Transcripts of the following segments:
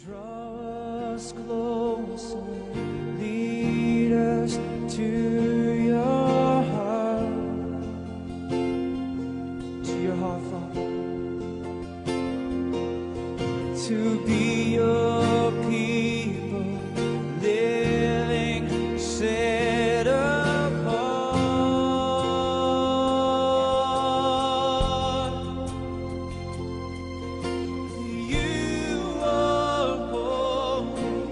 Draw us close and lead us to your heart, Father, to be your people, living, set apart. You are holy,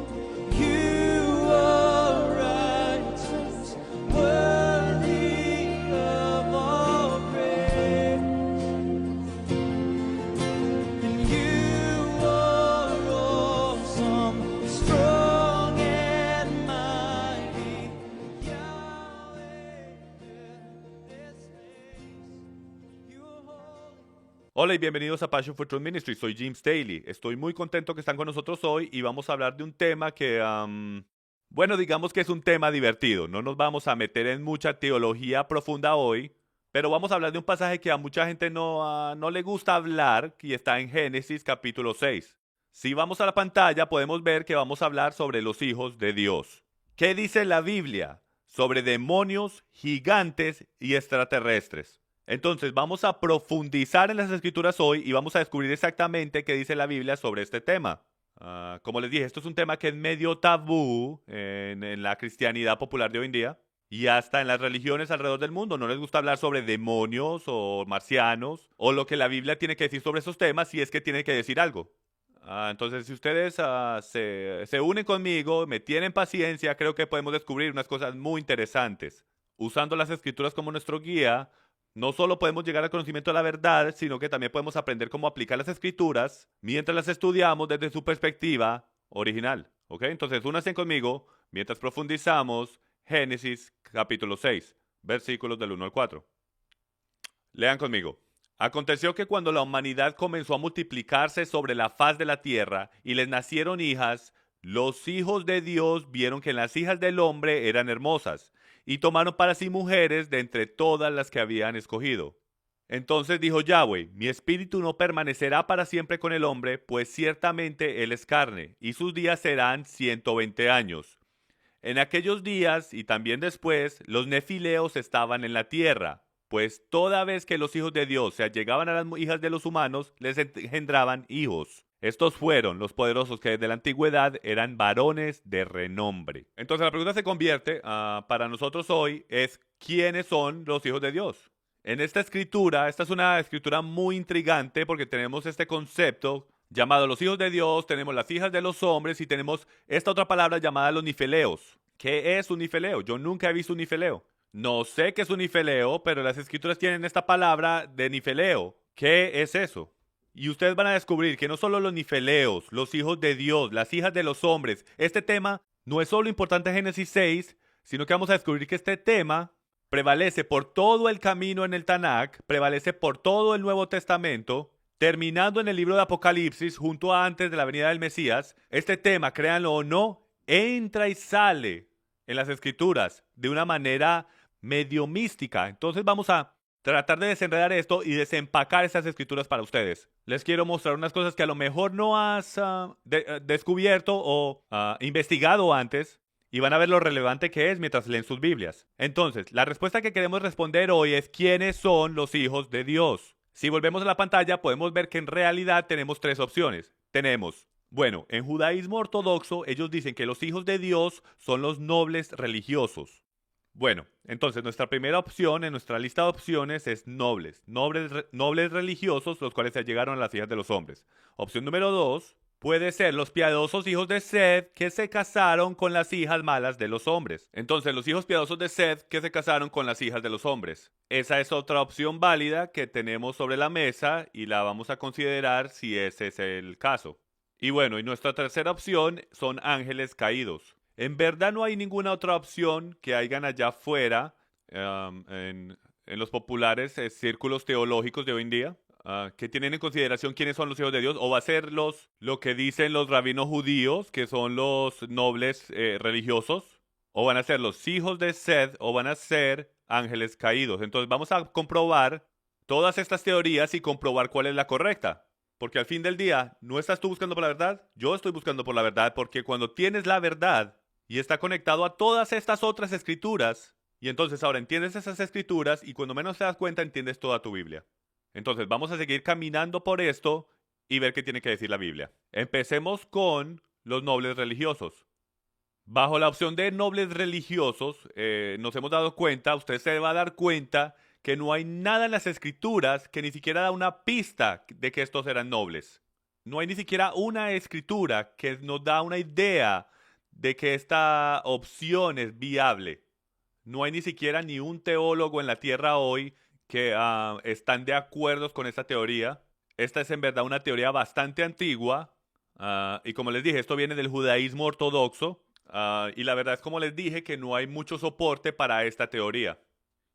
you are righteous, worthy of all praise. And you are awesome, strong and mighty, Yahweh, this place, you are holy. Hola y bienvenidos a Passion for Truth Ministry, soy Jim Staley. Estoy muy contento que están con nosotros hoy y vamos a hablar de un tema que, bueno, digamos que es un tema divertido. No nos vamos a meter en mucha teología profunda hoy, pero vamos a hablar de un pasaje que a mucha gente no le gusta hablar y está en Génesis capítulo 6. Si vamos a la pantalla podemos ver que vamos a hablar sobre los hijos de Dios. ¿Qué dice la Biblia sobre demonios, gigantes y extraterrestres? Entonces vamos a profundizar en las escrituras hoy y vamos a descubrir exactamente qué dice la Biblia sobre este tema. Como les dije, esto es un tema que es medio tabú en la cristianidad popular de hoy en día y hasta en las religiones alrededor del mundo. No les gusta hablar sobre demonios o marcianos o lo que la Biblia tiene que decir sobre esos temas si es que tiene que decir algo. Entonces, si ustedes se unen conmigo, me tienen paciencia, creo que podemos descubrir unas cosas muy interesantes. Usando las escrituras como nuestro guía, no solo podemos llegar al conocimiento de la verdad, sino que también podemos aprender cómo aplicar las escrituras mientras las estudiamos desde su perspectiva original. ¿Ok? Entonces, únanse conmigo mientras profundizamos Génesis capítulo 6, versículos del 1 al 4. Lean conmigo. Aconteció que cuando la humanidad comenzó a multiplicarse sobre la faz de la tierra y les nacieron hijas, los hijos de Dios vieron que las hijas del hombre eran hermosas y tomaron para sí mujeres de entre todas las que habían escogido. Entonces dijo Yahweh, mi espíritu no permanecerá para siempre con el hombre, pues ciertamente él es carne, y sus días serán 120 años. En aquellos días y también después, los nefileos estaban en la tierra, pues toda vez que los hijos de Dios se allegaban a las hijas de los humanos, les engendraban hijos. Estos fueron los poderosos que desde la antigüedad eran varones de renombre. Entonces la pregunta se convierte, para nosotros hoy, es ¿quiénes son los hijos de Dios? En esta escritura, esta es una escritura muy intrigante porque tenemos este concepto llamado los hijos de Dios, tenemos las hijas de los hombres y tenemos esta otra palabra llamada los nifeleos. ¿Qué es un nifeleo? Yo nunca he visto un nifeleo. No sé qué es un nifeleo, pero las escrituras tienen esta palabra de nifeleo. ¿Qué es eso? Y ustedes van a descubrir que no solo los nifeleos, los hijos de Dios, las hijas de los hombres, este tema no es solo importante en Génesis 6, sino que vamos a descubrir que este tema prevalece por todo el camino en el Tanakh, prevalece por todo el Nuevo Testamento, terminando en el libro de Apocalipsis, junto a antes de la venida del Mesías. Este tema, créanlo o no, entra y sale en las escrituras de una manera medio mística. Entonces vamos a tratar de desenredar esto y desempacar esas escrituras para ustedes. Les quiero mostrar unas cosas que a lo mejor no has descubierto o investigado antes y van a ver lo relevante que es mientras leen sus Biblias. Entonces, la respuesta que queremos responder hoy es ¿quiénes son los hijos de Dios? Si volvemos a la pantalla podemos ver que en realidad tenemos tres opciones. Tenemos, bueno, en judaísmo ortodoxo ellos dicen que los hijos de Dios son los nobles religiosos. Bueno, entonces nuestra primera opción en nuestra lista de opciones es nobles religiosos, los cuales se llegaron a las hijas de los hombres. Opción número 2 puede ser los piadosos hijos de Seth que se casaron con las hijas malas de los hombres. Entonces, los hijos piadosos de Seth que se casaron con las hijas de los hombres. Esa es otra opción válida que tenemos sobre la mesa y la vamos a considerar si ese es el caso. Y bueno, y nuestra tercera opción son ángeles caídos. En verdad no hay ninguna otra opción que hayan allá afuera en los populares círculos teológicos de hoy en día que tienen en consideración quiénes son los hijos de Dios, o va a ser lo que dicen los rabinos judíos, que son los nobles religiosos, o van a ser los hijos de Seth, o van a ser ángeles caídos. Entonces vamos a comprobar todas estas teorías y comprobar cuál es la correcta. Porque al fin del día, ¿no estás tú buscando por la verdad? Yo estoy buscando por la verdad porque cuando tienes la verdad y está conectado a todas estas otras escrituras, y entonces ahora entiendes esas escrituras y cuando menos te das cuenta entiendes toda tu Biblia. Entonces vamos a seguir caminando por esto y ver qué tiene que decir la Biblia. Empecemos con los nobles religiosos. Bajo la opción de nobles religiosos, nos hemos dado cuenta, usted se va a dar cuenta que no hay nada en las escrituras que ni siquiera da una pista de que estos eran nobles. No hay ni siquiera una escritura que nos da una idea de que esta opción es viable. No hay ni siquiera ni un teólogo en la tierra hoy que están de acuerdo con esta teoría. Esta es en verdad una teoría bastante antigua. Y como les dije, esto viene del judaísmo ortodoxo. Y la verdad es como les dije que no hay mucho soporte para esta teoría.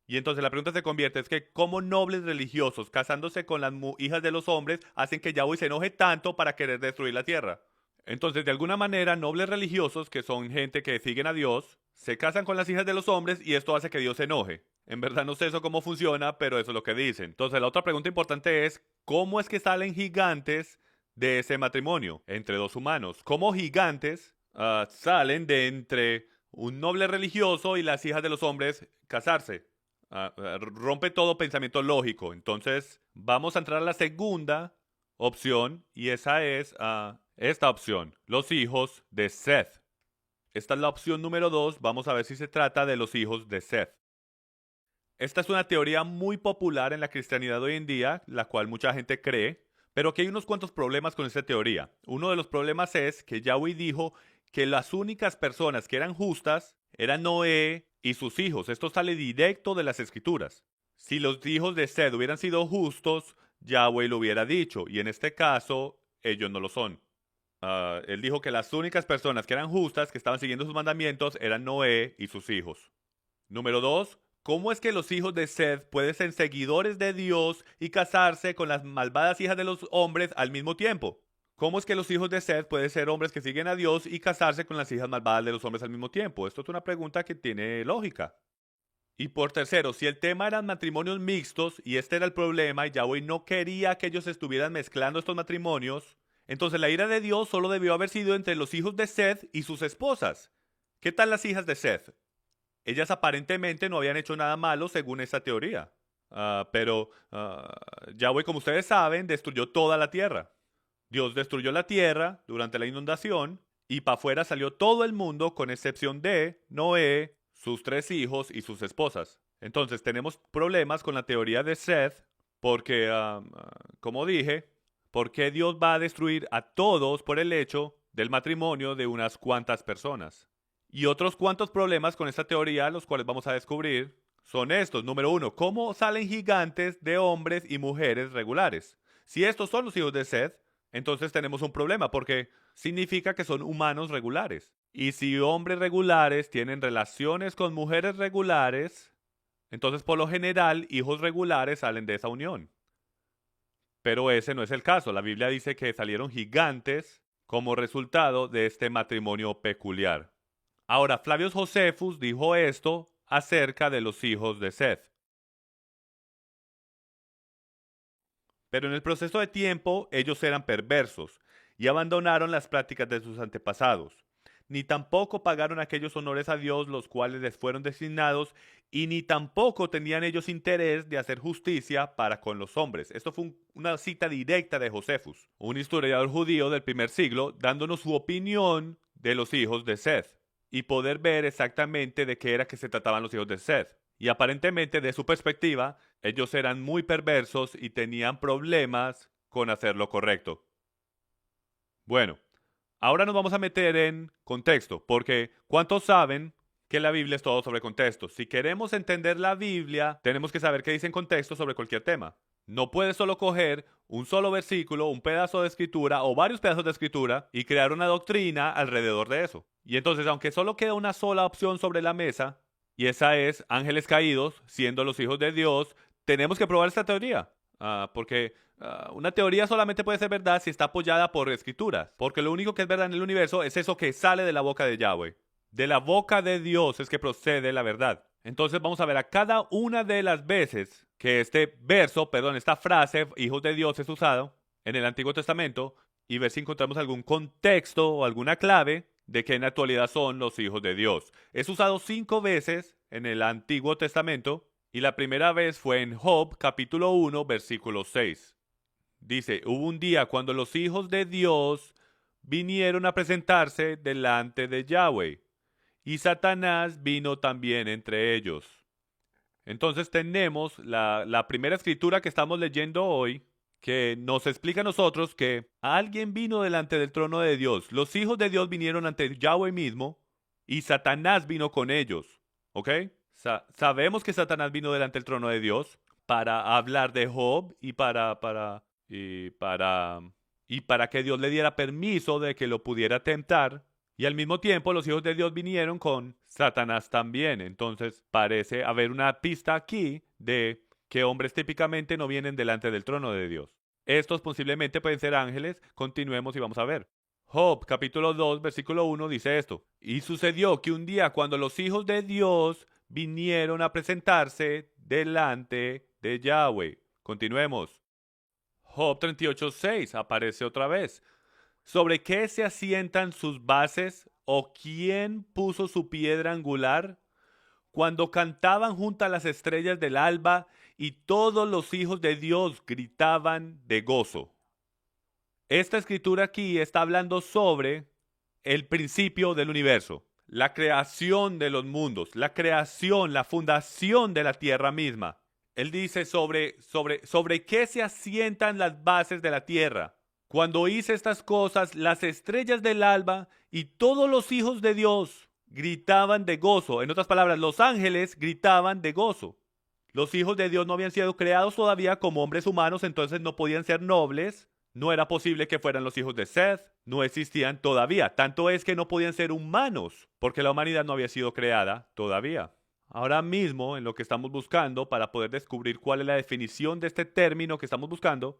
Y entonces la pregunta se convierte es que cómo nobles religiosos casándose con las hijas de los hombres hacen que Yahweh se enoje tanto para querer destruir la tierra. Entonces, de alguna manera, nobles religiosos, que son gente que siguen a Dios, se casan con las hijas de los hombres y esto hace que Dios se enoje. En verdad no sé eso cómo funciona, pero eso es lo que dicen. Entonces, la otra pregunta importante es, ¿cómo es que salen gigantes de ese matrimonio entre dos humanos? ¿Cómo gigantes salen de entre un noble religioso y las hijas de los hombres casarse? Rompe todo pensamiento lógico. Entonces, vamos a entrar a la segunda opción y esa es esta opción, los hijos de Seth. Esta es la opción número 2. Vamos a ver si se trata de los hijos de Seth. Esta es una teoría muy popular en la cristianidad hoy en día, la cual mucha gente cree, pero que hay unos cuantos problemas con esta teoría. Uno de los problemas es que Yahweh dijo que las únicas personas que eran justas eran Noé y sus hijos. Esto sale directo de las escrituras. Si los hijos de Seth hubieran sido justos, Yahweh lo hubiera dicho, y en este caso, ellos no lo son. Él dijo que las únicas personas que eran justas, que estaban siguiendo sus mandamientos, eran Noé y sus hijos. Número 2. ¿Cómo es que los hijos de Seth pueden ser seguidores de Dios y casarse con las malvadas hijas de los hombres al mismo tiempo? ¿Cómo es que los hijos de Seth pueden ser hombres que siguen a Dios y casarse con las hijas malvadas de los hombres al mismo tiempo? Esto es una pregunta que tiene lógica. Y por tercero, si el tema eran matrimonios mixtos y este era el problema y Yahweh no quería que ellos estuvieran mezclando estos matrimonios, entonces la ira de Dios solo debió haber sido entre los hijos de Seth y sus esposas. ¿Qué tal las hijas de Seth? Ellas aparentemente no habían hecho nada malo según esta teoría. Pero Yahweh, como ustedes saben, destruyó toda la tierra. Dios destruyó la tierra durante la inundación y para afuera salió todo el mundo con excepción de Noé, sus 3 hijos y sus esposas. Entonces tenemos problemas con la teoría de Seth porque, como dije, ¿por qué Dios va a destruir a todos por el hecho del matrimonio de unas cuantas personas? Y otros cuantos problemas con esta teoría, los cuales vamos a descubrir, son estos. Número 1, ¿cómo salen gigantes de hombres y mujeres regulares? Si estos son los hijos de Seth, entonces tenemos un problema porque significa que son humanos regulares. Y si hombres regulares tienen relaciones con mujeres regulares, entonces por lo general hijos regulares salen de esa unión. Pero ese no es el caso. La Biblia dice que salieron gigantes como resultado de este matrimonio peculiar. Ahora, Flavio Josefus dijo esto acerca de los hijos de Seth. Pero en el proceso de tiempo ellos eran perversos y abandonaron las prácticas de sus antepasados. Ni tampoco pagaron aquellos honores a Dios los cuales les fueron designados y ni tampoco tenían ellos interés de hacer justicia para con los hombres. Esto fue una cita directa de Josefus, un historiador judío del primer siglo, dándonos su opinión de los hijos de Seth y poder ver exactamente de qué era que se trataban los hijos de Seth. Y aparentemente, de su perspectiva, ellos eran muy perversos y tenían problemas con hacer lo correcto. Bueno, ahora nos vamos a meter en contexto, porque ¿cuántos saben que la Biblia es todo sobre contexto? Si queremos entender la Biblia, tenemos que saber qué dice en contexto sobre cualquier tema. No puedes solo coger un solo versículo, un pedazo de escritura o varios pedazos de escritura y crear una doctrina alrededor de eso. Y entonces, aunque solo queda una sola opción sobre la mesa, y esa es ángeles caídos siendo los hijos de Dios, tenemos que probar esta teoría. Porque una teoría solamente puede ser verdad si está apoyada por escrituras. Porque lo único que es verdad en el universo es eso que sale de la boca de Yahweh. De la boca de Dios es que procede la verdad. Entonces vamos a ver a cada una de las veces que esta frase, hijos de Dios, es usado. en el Antiguo Testamento y ver si encontramos algún contexto o alguna clave de qué en la actualidad son los hijos de Dios. Es usado 5 veces en el Antiguo Testamento y la primera vez fue en Job capítulo 1 versículo 6. Dice, hubo un día cuando los hijos de Dios vinieron a presentarse delante de Yahweh y Satanás vino también entre ellos. Entonces tenemos la primera escritura que estamos leyendo hoy que nos explica a nosotros que alguien vino delante del trono de Dios. Los hijos de Dios vinieron ante Yahweh mismo y Satanás vino con ellos. ¿Ok? Sabemos que Satanás vino delante del trono de Dios para hablar de Job y para que Dios le diera permiso de que lo pudiera tentar. Y al mismo tiempo los hijos de Dios vinieron con Satanás también. Entonces parece haber una pista aquí de que hombres típicamente no vienen delante del trono de Dios. Estos posiblemente pueden ser ángeles. Continuemos y vamos a ver. Job capítulo 2 versículo 1 dice esto. Y sucedió que un día cuando los hijos de Dios vinieron a presentarse delante de Yahweh. Continuemos. Job 38:6 aparece otra vez. ¿Sobre qué se asientan sus bases o quién puso su piedra angular? Cuando cantaban junto a las estrellas del alba y todos los hijos de Dios gritaban de gozo. Esta escritura aquí está hablando sobre el principio del universo, la creación de los mundos, la creación, la fundación de la tierra misma. Él dice sobre qué se asientan las bases de la tierra. Cuando hice estas cosas, las estrellas del alba y todos los hijos de Dios gritaban de gozo. En otras palabras, los ángeles gritaban de gozo. Los hijos de Dios no habían sido creados todavía como hombres humanos, entonces no podían ser nobles. No era posible que fueran los hijos de Seth, no existían todavía. Tanto es que no podían ser humanos, porque la humanidad no había sido creada todavía. Ahora mismo, en lo que estamos buscando, para poder descubrir cuál es la definición de este término que estamos buscando,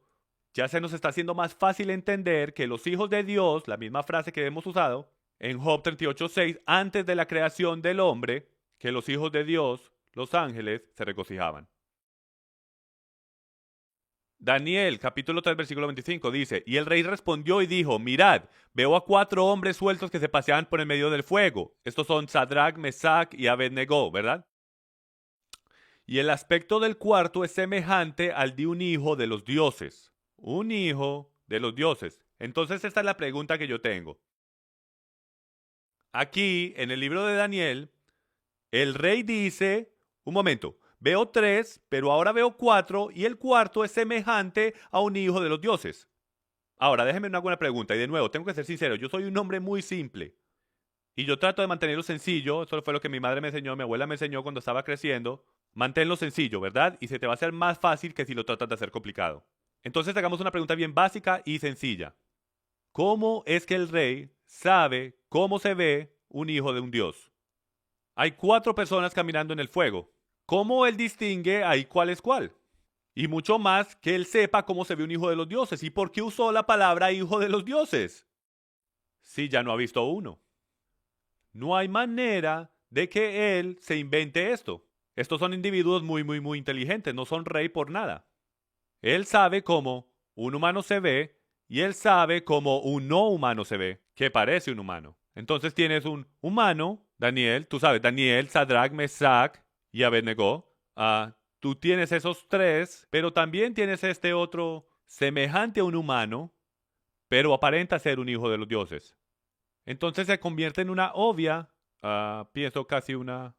ya se nos está haciendo más fácil entender que los hijos de Dios, la misma frase que hemos usado, en Job 38:6, antes de la creación del hombre, que los hijos de Dios, los ángeles, se regocijaban. Daniel, capítulo 3, versículo 25, dice, y el rey respondió y dijo, mirad, veo a 4 hombres sueltos que se paseaban por el medio del fuego. Estos son Sadrach, Mesach y Abednego, ¿verdad? Y el aspecto del cuarto es semejante al de un hijo de los dioses. Un hijo de los dioses. Entonces esta es la pregunta que yo tengo. Aquí, en el libro de Daniel, el rey dice, un momento, veo 3, pero ahora veo 4, y el cuarto es semejante a un hijo de los dioses. Ahora, déjenme una buena pregunta, y de nuevo, tengo que ser sincero, yo soy un hombre muy simple, y yo trato de mantenerlo sencillo, eso fue lo que mi madre me enseñó, mi abuela me enseñó cuando estaba creciendo, manténlo sencillo, ¿verdad? Y se te va a hacer más fácil que si lo tratas de hacer complicado. Entonces hagamos una pregunta bien básica y sencilla. ¿Cómo es que el rey sabe cómo se ve un hijo de un dios? Hay 4 personas caminando en el fuego. ¿Cómo él distingue ahí cuál es cuál? Y mucho más que él sepa cómo se ve un hijo de los dioses. ¿Y por qué usó la palabra hijo de los dioses? Si ya no ha visto uno. No hay manera de que él se invente esto. Estos son individuos muy inteligentes, no son rey por nada. Él sabe cómo un humano se ve y él sabe cómo un no humano se ve, que parece un humano. Entonces tienes un humano, Daniel, tú sabes, Daniel, Sadrach, Mesach y Abednego. Tú tienes esos 3, pero también tienes este otro semejante a un humano, pero aparenta ser un hijo de los dioses. Entonces se convierte en una obvia, pienso casi una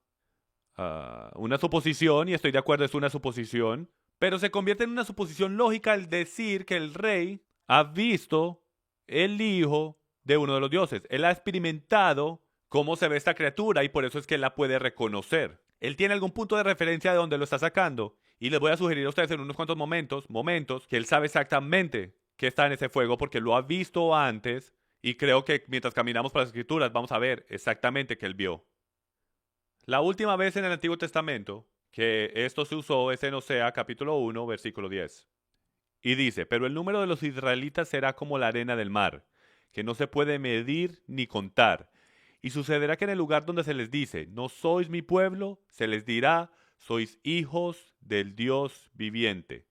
suposición, y estoy de acuerdo, es una suposición, pero se convierte en una suposición lógica el decir que el rey ha visto el hijo de uno de los dioses. Él ha experimentado cómo se ve esta criatura y por eso es que él la puede reconocer. Él tiene algún punto de referencia de donde lo está sacando y les voy a sugerir a ustedes en unos cuantos momentos que él sabe exactamente que está en ese fuego porque lo ha visto antes y creo que mientras caminamos por las escrituras vamos a ver exactamente que él vio. La última vez en el Antiguo Testamento que esto se usó es en Osea capítulo 1 versículo 10. Y dice, pero el número de los israelitas será como la arena del mar, que no se puede medir ni contar. Y sucederá que en el lugar donde se les dice, no sois mi pueblo, se les dirá, sois hijos del Dios viviente.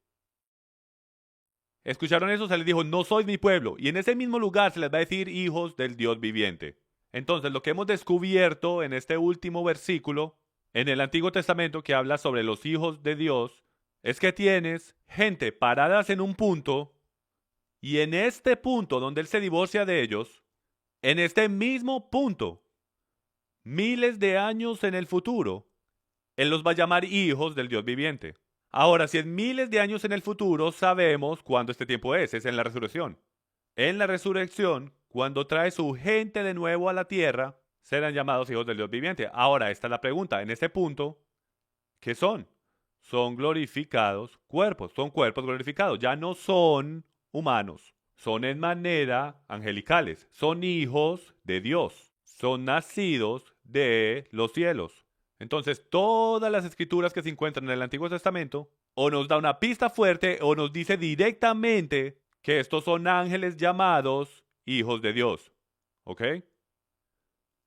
¿Escucharon eso? Se les dijo, no sois mi pueblo. Y en ese mismo lugar se les va a decir hijos del Dios viviente. Entonces, lo que hemos descubierto en este último versículo, en el Antiguo Testamento que habla sobre los hijos de Dios, es que tienes gente paradas en un punto, y en este punto donde Él se divorcia de ellos, en este mismo punto, miles de años en el futuro, Él los va a llamar hijos del Dios viviente. Ahora, si en miles de años en el futuro, sabemos cuándo este tiempo es en la resurrección. En la resurrección, cuando trae su gente de nuevo a la tierra, serán llamados hijos del Dios viviente. Ahora, esta es la pregunta. En este punto, ¿qué son? Son glorificados cuerpos, son cuerpos glorificados. Ya no son humanos, son en manera angelicales, son hijos de Dios, son nacidos de los cielos. Entonces, todas las escrituras que se encuentran en el Antiguo Testamento o nos da una pista fuerte o nos dice directamente que estos son ángeles llamados hijos de Dios. ¿Ok?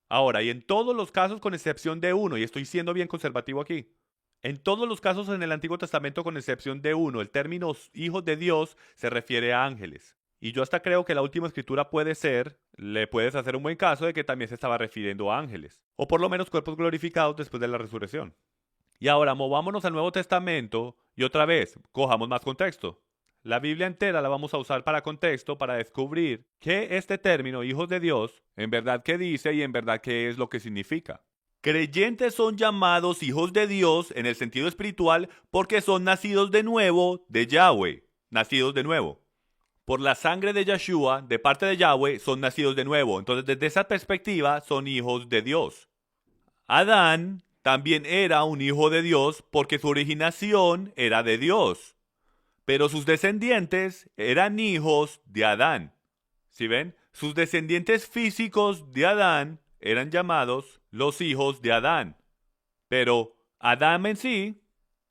Ahora, y en todos los casos con excepción de uno, y estoy siendo bien conservativo aquí, en todos los casos en el Antiguo Testamento con excepción de uno, el término hijos de Dios se refiere a ángeles. Y yo hasta creo que la última escritura le puedes hacer un buen caso de que también se estaba refiriendo a ángeles, o por lo menos cuerpos glorificados después de la resurrección. Y ahora movámonos al Nuevo Testamento y otra vez, cojamos más contexto. La Biblia entera la vamos a usar para contexto para descubrir que este término, hijos de Dios, en verdad qué dice y en verdad qué es lo que significa. Creyentes son llamados hijos de Dios en el sentido espiritual porque son nacidos de nuevo de Yahweh, nacidos de nuevo. Por la sangre de Yeshua, de parte de Yahweh, son nacidos de nuevo. Entonces, desde esa perspectiva, son hijos de Dios. Adán también era un hijo de Dios porque su originación era de Dios. Pero sus descendientes eran hijos de Adán. ¿Sí ven? Sus descendientes físicos de Adán eran llamados los hijos de Adán. Pero Adán en sí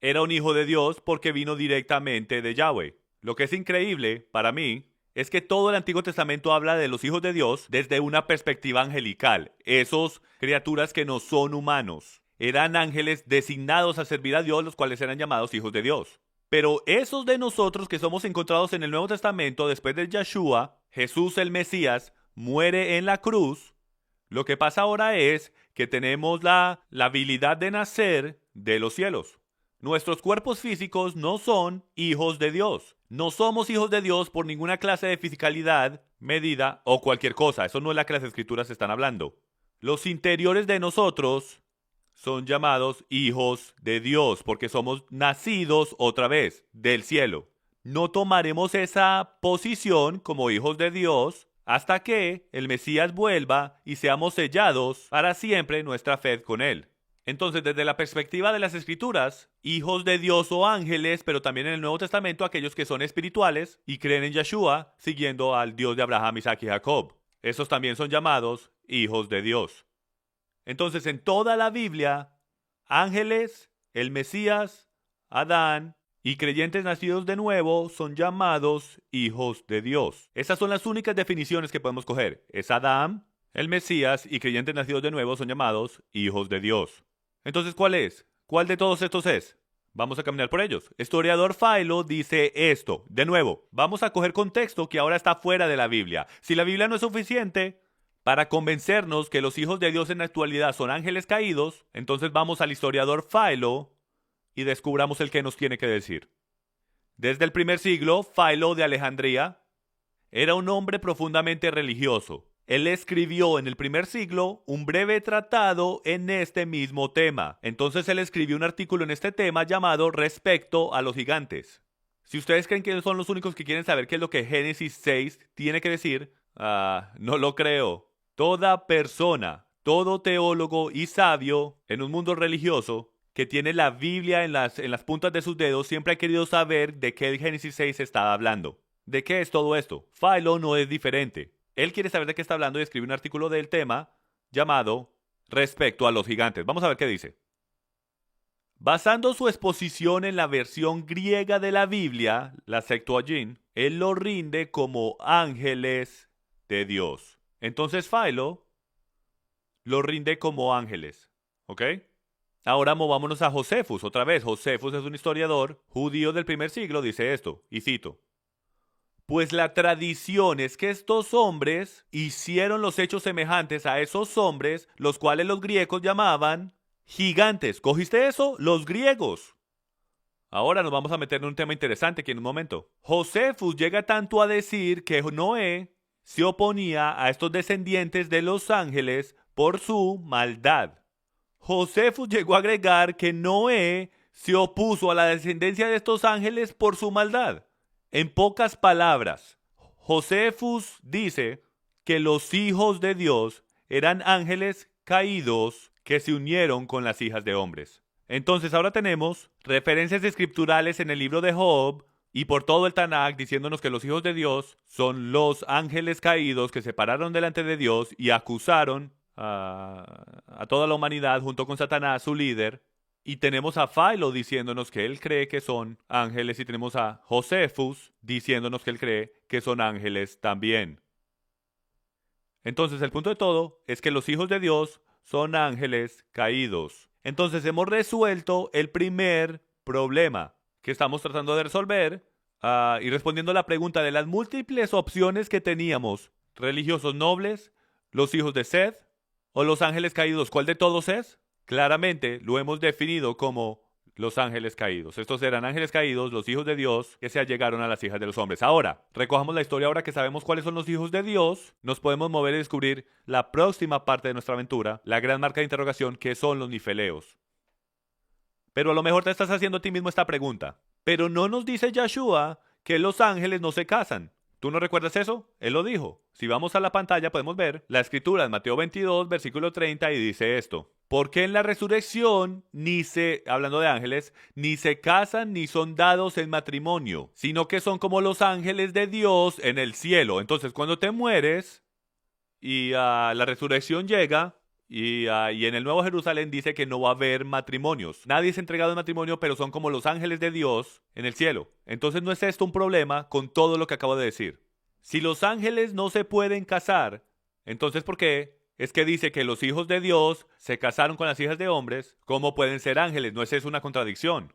era un hijo de Dios porque vino directamente de Yahweh. Lo que es increíble para mí es que todo el Antiguo Testamento habla de los hijos de Dios desde una perspectiva angelical. Esos criaturas que no son humanos. Eran ángeles designados a servir a Dios, los cuales eran llamados hijos de Dios. Pero esos de nosotros que somos encontrados en el Nuevo Testamento después de Yeshua, Jesús el Mesías, muere en la cruz. Lo que pasa ahora es que tenemos la habilidad de nacer de los cielos. Nuestros cuerpos físicos no son hijos de Dios. No somos hijos de Dios por ninguna clase de fisicalidad, medida o cualquier cosa. Eso no es la que las escrituras están hablando. Los interiores de nosotros son llamados hijos de Dios porque somos nacidos otra vez del cielo. No tomaremos esa posición como hijos de Dios hasta que el Mesías vuelva y seamos sellados para siempre nuestra fe con Él. Entonces, desde la perspectiva de las Escrituras, hijos de Dios o ángeles, pero también en el Nuevo Testamento aquellos que son espirituales y creen en Yeshua, siguiendo al Dios de Abraham, Isaac y Jacob. Esos también son llamados hijos de Dios. Entonces, en toda la Biblia, ángeles, el Mesías, Adán y creyentes nacidos de nuevo son llamados hijos de Dios. Esas son las únicas definiciones que podemos coger. Es Adán, el Mesías y creyentes nacidos de nuevo son llamados hijos de Dios. Entonces, ¿cuál es? ¿Cuál de todos estos es? Vamos a caminar por ellos. Historiador Philo dice esto. De nuevo, vamos a coger contexto que ahora está fuera de la Biblia. Si la Biblia no es suficiente para convencernos que los hijos de Dios en la actualidad son ángeles caídos, entonces vamos al historiador Philo y descubramos el que nos tiene que decir. Desde el primer siglo, Philo de Alejandría era un hombre profundamente religioso. Él escribió en el primer siglo un breve tratado en este mismo tema. Entonces él escribió un artículo en este tema llamado Respecto a los gigantes. Si ustedes creen que son los únicos que quieren saber qué es lo que Génesis 6 tiene que decir, no lo creo. Toda persona, todo teólogo y sabio en un mundo religioso que tiene la Biblia en las puntas de sus dedos siempre ha querido saber de qué el Génesis 6 está hablando. ¿De qué es todo esto? Philo no es diferente. Él quiere saber de qué está hablando y escribe un artículo del tema llamado Respecto a los gigantes. Vamos a ver qué dice. Basando su exposición en la versión griega de la Biblia, la Septuagint, él lo rinde como ángeles de Dios. Entonces Philo lo rinde como ángeles. ¿Ok? Ahora movámonos a Josefus otra vez. Josefus es un historiador judío del primer siglo, dice esto, y cito. Pues la tradición es que estos hombres hicieron los hechos semejantes a esos hombres, los cuales los griegos llamaban gigantes. ¿Cogiste eso? Los griegos. Ahora nos vamos a meter en un tema interesante aquí en un momento. Josefus llega tanto a decir que Noé se oponía a estos descendientes de los ángeles por su maldad. Josefus llegó a agregar que Noé se opuso a la descendencia de estos ángeles por su maldad. En pocas palabras, Josefus dice que los hijos de Dios eran ángeles caídos que se unieron con las hijas de hombres. Entonces ahora tenemos referencias escriturales en el libro de Job y por todo el Tanakh diciéndonos que los hijos de Dios son los ángeles caídos que se pararon delante de Dios y acusaron a toda la humanidad junto con Satanás, su líder. Y tenemos a Philo diciéndonos que él cree que son ángeles y tenemos a Josefus diciéndonos que él cree que son ángeles también. Entonces el punto de todo es que los hijos de Dios son ángeles caídos. Entonces hemos resuelto el primer problema que estamos tratando de resolver y respondiendo a la pregunta de las múltiples opciones que teníamos: religiosos nobles, los hijos de Seth o los ángeles caídos. ¿Cuál de todos es? Claramente lo hemos definido como los ángeles caídos. Estos eran ángeles caídos, los hijos de Dios, que se allegaron a las hijas de los hombres. Ahora, recojamos la historia. Ahora que sabemos cuáles son los hijos de Dios, nos podemos mover y descubrir la próxima parte de nuestra aventura, la gran marca de interrogación, que son los nifeleos. Pero a lo mejor te estás haciendo a ti mismo esta pregunta. Pero no nos dice Yeshua que los ángeles no se casan. ¿Tú no recuerdas eso? Él lo dijo. Si vamos a la pantalla podemos ver la escritura en Mateo 22, versículo 30 y dice esto: porque en la resurrección hablando de ángeles, ni se casan ni son dados en matrimonio, sino que son como los ángeles de Dios en el cielo. Entonces cuando te mueres y la resurrección llega y en el Nuevo Jerusalén dice que no va a haber matrimonios. Nadie es entregado en matrimonio, pero son como los ángeles de Dios en el cielo. Entonces no es esto un problema con todo lo que acabo de decir. Si los ángeles no se pueden casar, entonces ¿por qué es que dice que los hijos de Dios se casaron con las hijas de hombres? ¿Cómo pueden ser ángeles? ¿No es eso una contradicción?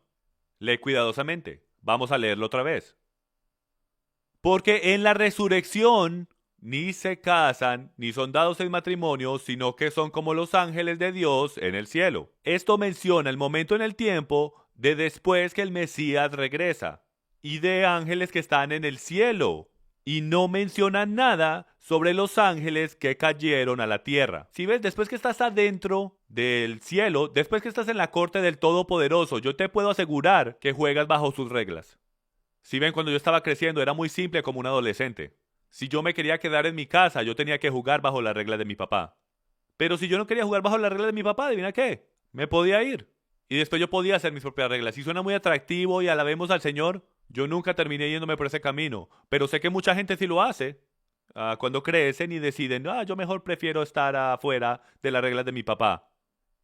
Lee cuidadosamente. Vamos a leerlo otra vez. Porque en la resurrección ni se casan, ni son dados en matrimonio, sino que son como los ángeles de Dios en el cielo. Esto menciona el momento en el tiempo de después que el Mesías regresa, y de ángeles que están en el cielo, y no menciona nada sobre los ángeles que cayeron a la tierra. Si ves, después que estás adentro del cielo, después que estás en la corte del Todopoderoso, yo te puedo asegurar que juegas bajo sus reglas. Si ven, cuando yo estaba creciendo era muy simple como un adolescente. Si yo me quería quedar en mi casa, yo tenía que jugar bajo las reglas de mi papá. Pero si yo no quería jugar bajo las reglas de mi papá, ¿adivina qué? Me podía ir. Y después yo podía hacer mis propias reglas. Y suena muy atractivo y alabemos al Señor. Yo nunca terminé yéndome por ese camino. Pero sé que mucha gente sí lo hace. Cuando crecen y deciden, yo mejor prefiero estar afuera de las reglas de mi papá.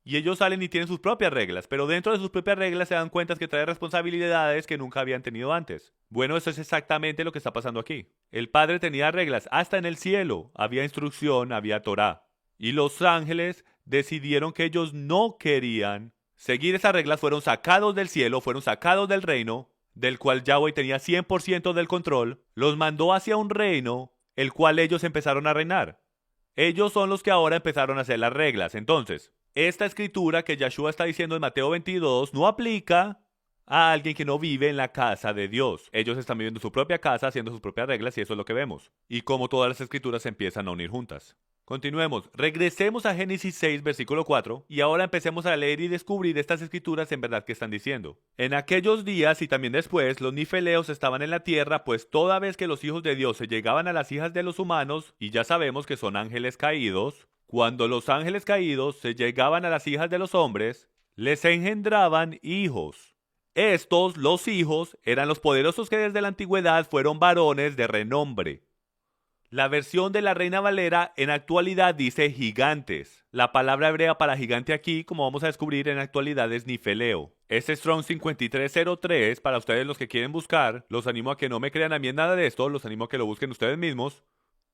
Y ellos salen y tienen sus propias reglas, pero dentro de sus propias reglas se dan cuenta que trae responsabilidades que nunca habían tenido antes. Bueno, eso es exactamente lo que está pasando aquí. El Padre tenía reglas, hasta en el cielo había instrucción, había Torá. Y los ángeles decidieron que ellos no querían seguir esas reglas, fueron sacados del cielo, fueron sacados del reino, del cual Yahweh tenía 100% del control, los mandó hacia un reino, el cual ellos empezaron a reinar. Ellos son los que ahora empezaron a hacer las reglas. Entonces, esta escritura que Yeshua está diciendo en Mateo 22 no aplica a alguien que no vive en la casa de Dios. Ellos están viviendo su propia casa, haciendo sus propias reglas, y eso es lo que vemos. Y cómo todas las escrituras se empiezan a unir juntas. Continuemos. Regresemos a Génesis 6, versículo 4, y ahora empecemos a leer y descubrir estas escrituras en verdad que están diciendo. En aquellos días y también después, los nifeleos estaban en la tierra, pues toda vez que los hijos de Dios se llegaban a las hijas de los humanos, y ya sabemos que son ángeles caídos, cuando los ángeles caídos se llegaban a las hijas de los hombres, les engendraban hijos. Estos, los hijos, eran los poderosos que desde la antigüedad fueron varones de renombre. La versión de la Reina Valera en actualidad dice gigantes. La palabra hebrea para gigante aquí, como vamos a descubrir en actualidad, es nifeleo. Este Strong 5303, para ustedes los que quieren buscar, los animo a que no me crean a mí en nada de esto, los animo a que lo busquen ustedes mismos.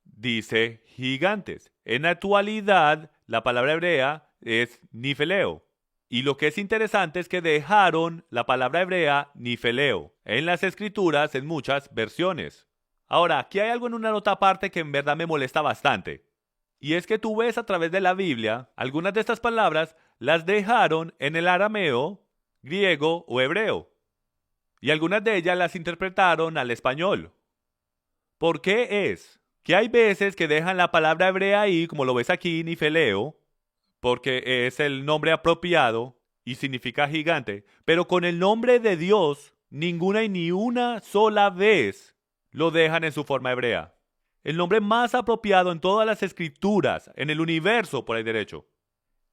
Dice gigantes. En actualidad, la palabra hebrea es nifeleo. Y lo que es interesante es que dejaron la palabra hebrea nifeleo en las escrituras en muchas versiones. Ahora, aquí hay algo en una nota aparte que en verdad me molesta bastante. Y es que tú ves a través de la Biblia, algunas de estas palabras las dejaron en el arameo, griego o hebreo. Y algunas de ellas las interpretaron al español. ¿Por qué es? Que hay veces que dejan la palabra hebrea ahí, como lo ves aquí, nifeleo, porque es el nombre apropiado y significa gigante, pero con el nombre de Dios, ninguna y ni una sola vez lo dejan en su forma hebrea. El nombre más apropiado en todas las escrituras, en el universo por ahí derecho,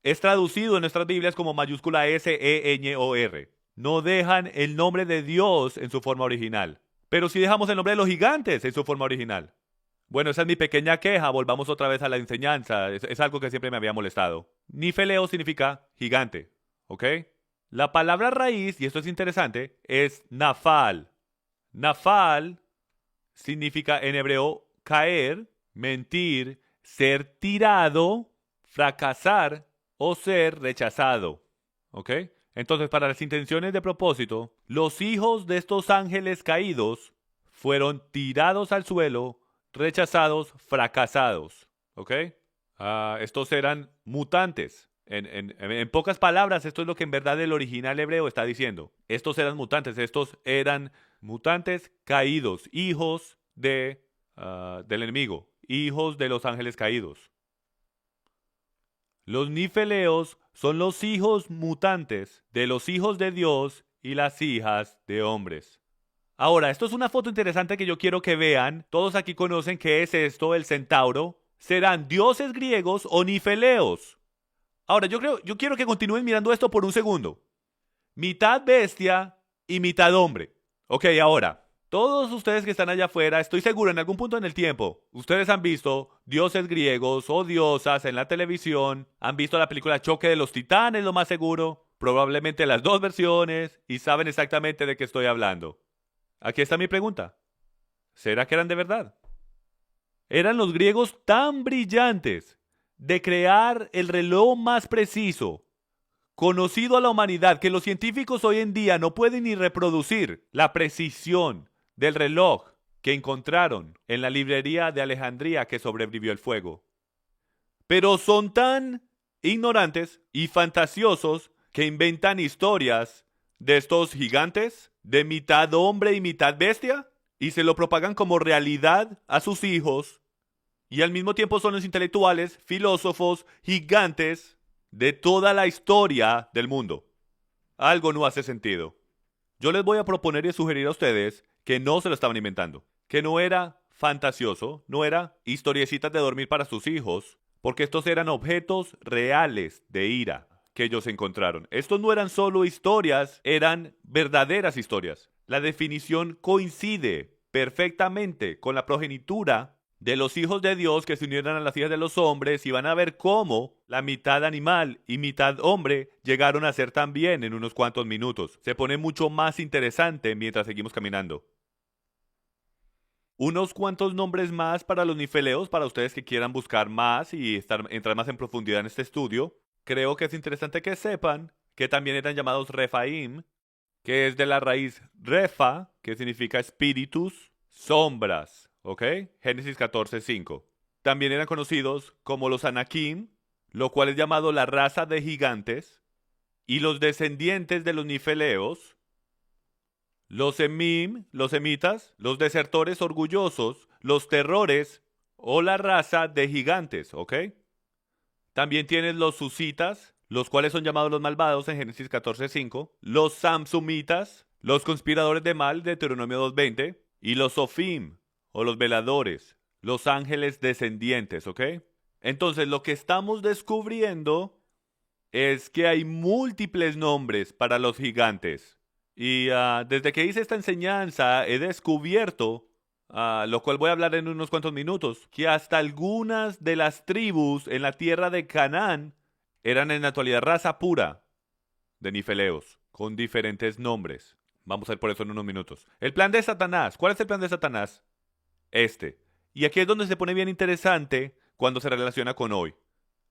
es traducido en nuestras Biblias como mayúscula S-E-N-O-R. No dejan el nombre de Dios en su forma original, pero sí dejamos el nombre de los gigantes en su forma original. Bueno, esa es mi pequeña queja, volvamos otra vez a la enseñanza, es algo que siempre me había molestado. Nifeleo significa gigante, ¿ok? La palabra raíz, y esto es interesante, es nafal. Nafal significa en hebreo caer, mentir, ser tirado, fracasar o ser rechazado, ¿ok? Entonces, para las intenciones de propósito, los hijos de estos ángeles caídos fueron tirados al suelo, rechazados, fracasados, ¿ok? Estos eran mutantes. En pocas palabras, esto es lo que en verdad el original hebreo está diciendo. Estos eran mutantes caídos, hijos del enemigo, hijos de los ángeles caídos. Los nifeleos son los hijos mutantes de los hijos de Dios y las hijas de hombres. Ahora, esto es una foto interesante que yo quiero que vean. Todos aquí conocen qué es esto, el centauro. ¿Serán dioses griegos o nifeleos? Ahora, yo quiero que continúen mirando esto por un segundo. Mitad bestia y mitad hombre. Ok, ahora, todos ustedes que están allá afuera, estoy seguro en algún punto en el tiempo, ustedes han visto dioses griegos o diosas en la televisión, han visto la película Choque de los Titanes, lo más seguro, probablemente las dos versiones, y saben exactamente de qué estoy hablando. Aquí está mi pregunta. ¿Será que eran de verdad? ¿Eran los griegos tan brillantes de crear el reloj más preciso, conocido a la humanidad, que los científicos hoy en día no pueden ni reproducir la precisión del reloj que encontraron en la librería de Alejandría que sobrevivió el fuego? Pero son tan ignorantes y fantasiosos que inventan historias de estos gigantes, de mitad hombre y mitad bestia, y se lo propagan como realidad a sus hijos, y al mismo tiempo son los intelectuales, filósofos, gigantes de toda la historia del mundo. Algo no hace sentido. Yo les voy a proponer y sugerir a ustedes que no se lo estaban inventando, que no era fantasioso, no era historiecitas de dormir para sus hijos, porque estos eran objetos reales de ira que ellos encontraron. Estos no eran solo historias, eran verdaderas historias. La definición coincide perfectamente con la progenitura de los hijos de Dios que se unieron a las hijas de los hombres, y van a ver cómo la mitad animal y mitad hombre llegaron a ser también en unos cuantos minutos. Se pone mucho más interesante mientras seguimos caminando. Unos cuantos nombres más para los nifeleos, para ustedes que quieran buscar más y entrar más en profundidad en este estudio. Creo que es interesante que sepan que también eran llamados Refaim, que es de la raíz Refa, que significa espíritus, sombras, ¿ok? Génesis 14:5. También eran conocidos como los Anakim, lo cual es llamado la raza de gigantes, y los descendientes de los nifeleos, los Emim, los semitas, los desertores orgullosos, los terrores o la raza de gigantes, ¿ok? También tienes los susitas, los cuales son llamados los malvados en Génesis 14:5, los samsumitas, los conspiradores de mal de Deuteronomio 2:20, y los sofim, o los veladores, los ángeles descendientes, ¿ok? Entonces, lo que estamos descubriendo es que hay múltiples nombres para los gigantes. Y desde que hice esta enseñanza he descubierto, lo cual voy a hablar en unos cuantos minutos, que hasta algunas de las tribus en la tierra de Canaán eran en la actualidad raza pura de nifeleos, con diferentes nombres. Vamos a ver por eso en unos minutos. El plan de Satanás. ¿Cuál es el plan de Satanás? Y aquí es donde se pone bien interesante cuando se relaciona con hoy.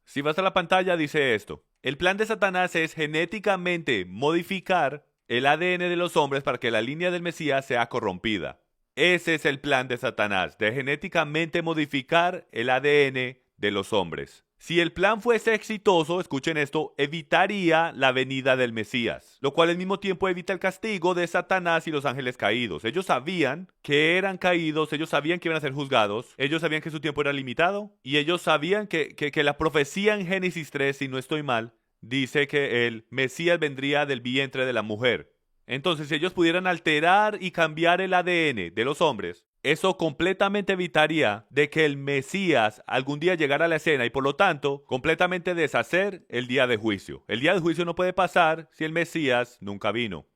Si vas a la pantalla dice esto. El plan de Satanás es genéticamente modificar el ADN de los hombres para que la línea del Mesías sea corrompida. Ese es el plan de Satanás, de genéticamente modificar el ADN de los hombres. Si el plan fuese exitoso, escuchen esto, evitaría la venida del Mesías, lo cual al mismo tiempo evita el castigo de Satanás y los ángeles caídos. Ellos sabían que eran caídos, ellos sabían que iban a ser juzgados, ellos sabían que su tiempo era limitado, y ellos sabían que la profecía en Génesis 3, si no estoy mal, dice que el Mesías vendría del vientre de la mujer. Entonces, si ellos pudieran alterar y cambiar el ADN de los hombres, eso completamente evitaría de que el Mesías algún día llegara a la escena y por lo tanto completamente deshacer el día de juicio. El día de juicio no puede pasar si el Mesías nunca vino.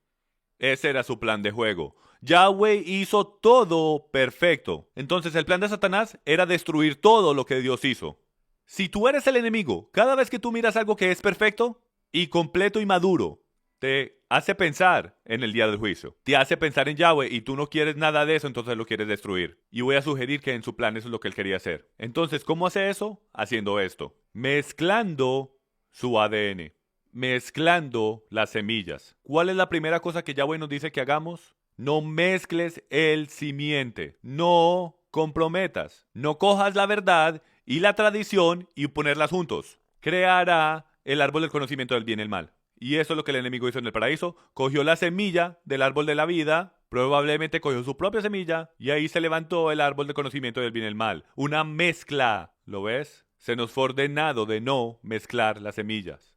Ese era su plan de juego. Yahweh hizo todo perfecto. Entonces el plan de Satanás era destruir todo lo que Dios hizo. Si tú eres el enemigo, cada vez que tú miras algo que es perfecto y completo y maduro, te hace pensar en el día del juicio. Te hace pensar en Yahweh y tú no quieres nada de eso, entonces lo quieres destruir. Y voy a sugerir que en su plan eso es lo que él quería hacer. Entonces, ¿cómo hace eso? Haciendo esto. Mezclando su ADN. Mezclando las semillas. ¿Cuál es la primera cosa que Yahweh nos dice que hagamos? No mezcles el simiente. No comprometas. No cojas la verdad y la tradición y ponerlas juntos. Creará el árbol del conocimiento del bien y el mal. Y eso es lo que el enemigo hizo en el paraíso. Cogió la semilla del árbol de la vida, probablemente cogió su propia semilla, y ahí se levantó el árbol de conocimiento del bien y el mal. Una mezcla, ¿lo ves? Se nos fue ordenado de no mezclar las semillas.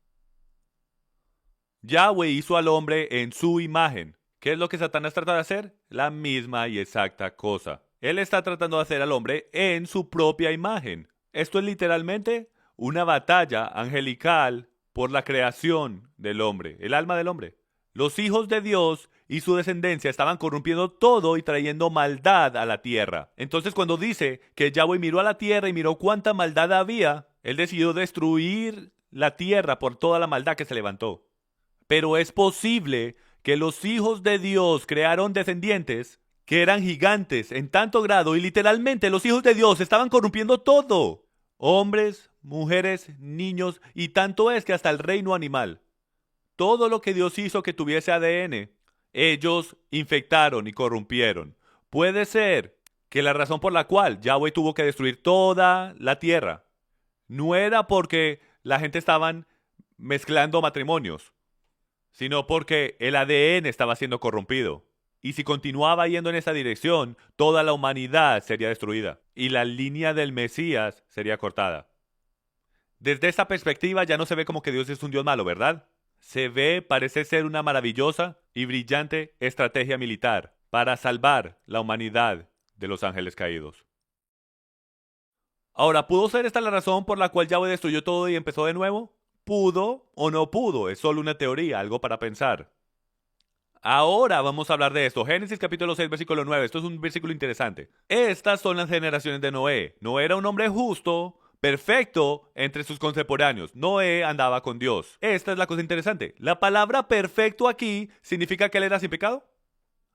Yahweh hizo al hombre en su imagen. ¿Qué es lo que Satanás trata de hacer? La misma y exacta cosa. Él está tratando de hacer al hombre en su propia imagen. Esto es literalmente una batalla angelical por la creación del hombre, el alma del hombre. Los hijos de Dios y su descendencia estaban corrompiendo todo y trayendo maldad a la tierra. Entonces cuando dice que Yahweh miró a la tierra y miró cuánta maldad había, él decidió destruir la tierra por toda la maldad que se levantó. Pero es posible que los hijos de Dios crearon descendientes que eran gigantes en tanto grado y literalmente los hijos de Dios estaban corrompiendo todo. Hombres, mujeres, niños y tanto es que hasta el reino animal. Todo lo que Dios hizo que tuviese ADN, ellos infectaron y corrompieron. Puede ser que la razón por la cual Yahweh tuvo que destruir toda la tierra no era porque la gente estaban mezclando matrimonios, sino porque el ADN estaba siendo corrompido. Y si continuaba yendo en esa dirección, toda la humanidad sería destruida y la línea del Mesías sería cortada. Desde esta perspectiva ya no se ve como que Dios es un Dios malo, ¿verdad? Se ve, parece ser una maravillosa y brillante estrategia militar para salvar la humanidad de los ángeles caídos. Ahora, ¿pudo ser esta la razón por la cual Yahweh destruyó todo y empezó de nuevo? ¿Pudo o no pudo? Es solo una teoría, algo para pensar. Ahora vamos a hablar de esto. Génesis capítulo 6, versículo 9. Esto es un versículo interesante. Estas son las generaciones de Noé. Noé era un hombre justo, perfecto entre sus contemporáneos. Noé andaba con Dios. Esta es la cosa interesante. La palabra perfecto aquí significa que él era sin pecado.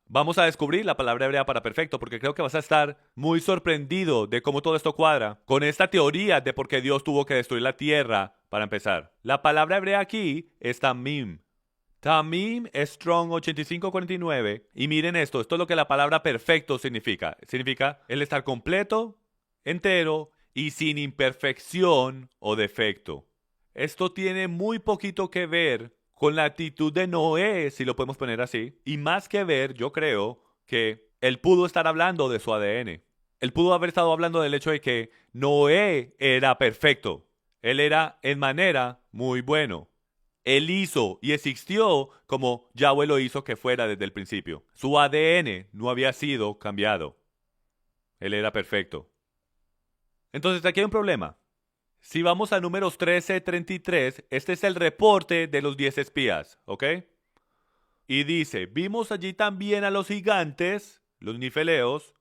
Vamos a descubrir la palabra hebrea para perfecto porque creo que vas a estar muy sorprendido de cómo todo esto cuadra con esta teoría de por qué Dios tuvo que destruir la tierra para empezar. La palabra hebrea aquí es tamim. Tamim Strong 8549. Y miren esto es lo que la palabra perfecto significa. Significa el estar completo, entero y sin imperfección o defecto. Esto tiene muy poquito que ver con la actitud de Noé, si lo podemos poner así. Y más que ver, yo creo que él pudo estar hablando de su ADN. Él pudo haber estado hablando del hecho de que Noé era perfecto. Él era en manera muy bueno. Él hizo y existió como Yahweh lo hizo que fuera desde el principio. Su ADN no había sido cambiado. Él era perfecto. Entonces aquí hay un problema. Si vamos a números 13:33, este es el reporte de los 10 espías, ¿ok? Y dice, vimos allí también a los gigantes, los nifeleos.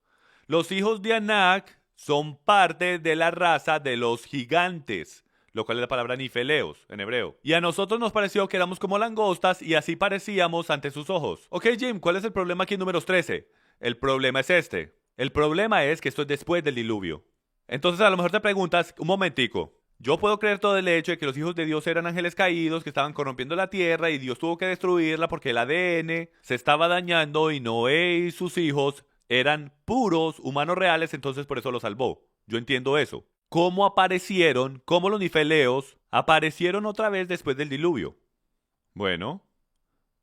Los hijos de Anak son parte de la raza de los gigantes, lo cual es la palabra nifeleos en hebreo. Y a nosotros nos pareció que éramos como langostas y así parecíamos ante sus ojos. Ok, Jim, ¿cuál es el problema aquí en números 13? El problema es este. El problema es que esto es después del diluvio. Entonces a lo mejor te preguntas, un momentico, yo puedo creer todo el hecho de que los hijos de Dios eran ángeles caídos que estaban corrompiendo la tierra y Dios tuvo que destruirla porque el ADN se estaba dañando y Noé y sus hijos eran puros humanos reales, entonces por eso los salvó. Yo entiendo eso. ¿Cómo aparecieron, cómo los nifeleos aparecieron otra vez después del diluvio? Bueno,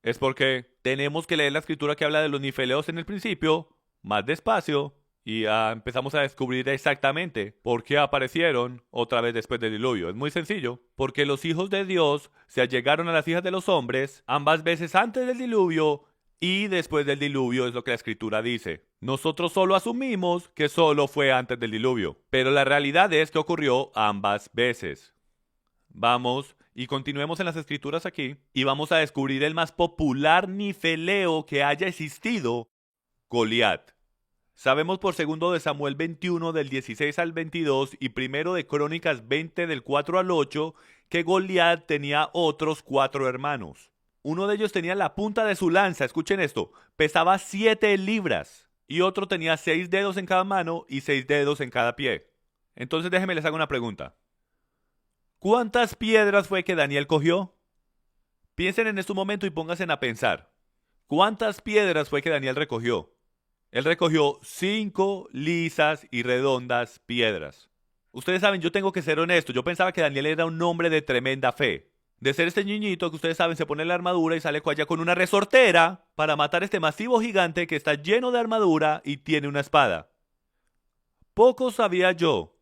es porque tenemos que leer la escritura que habla de los nifeleos en el principio, más despacio, y empezamos a descubrir exactamente por qué aparecieron otra vez después del diluvio. Es muy sencillo, porque los hijos de Dios se allegaron a las hijas de los hombres ambas veces antes del diluvio y después del diluvio, es lo que la escritura dice. Nosotros solo asumimos que solo fue antes del diluvio, pero la realidad es que ocurrió ambas veces. Vamos y continuemos en las escrituras aquí y vamos a descubrir el más popular nifeleo que haya existido, Goliat. Sabemos por segundo de Samuel 21 del 16 al 22 y primero de Crónicas 20 del 4 al 8 que Goliat tenía otros 4 hermanos. Uno de ellos tenía la punta de su lanza, escuchen esto, pesaba 7 libras y otro tenía 6 dedos en cada mano y 6 dedos en cada pie. Entonces déjenme les hago una pregunta. ¿Cuántas piedras fue que Daniel cogió? Piensen en este momento y pónganse a pensar. ¿Cuántas piedras fue que Daniel recogió? Él recogió 5 lisas y redondas piedras. Ustedes saben, yo tengo que ser honesto. Yo pensaba que Daniel era un hombre de tremenda fe. De ser este niñito que ustedes saben se pone la armadura y sale allá con una resortera para matar a este masivo gigante que está lleno de armadura y tiene una espada. Poco sabía yo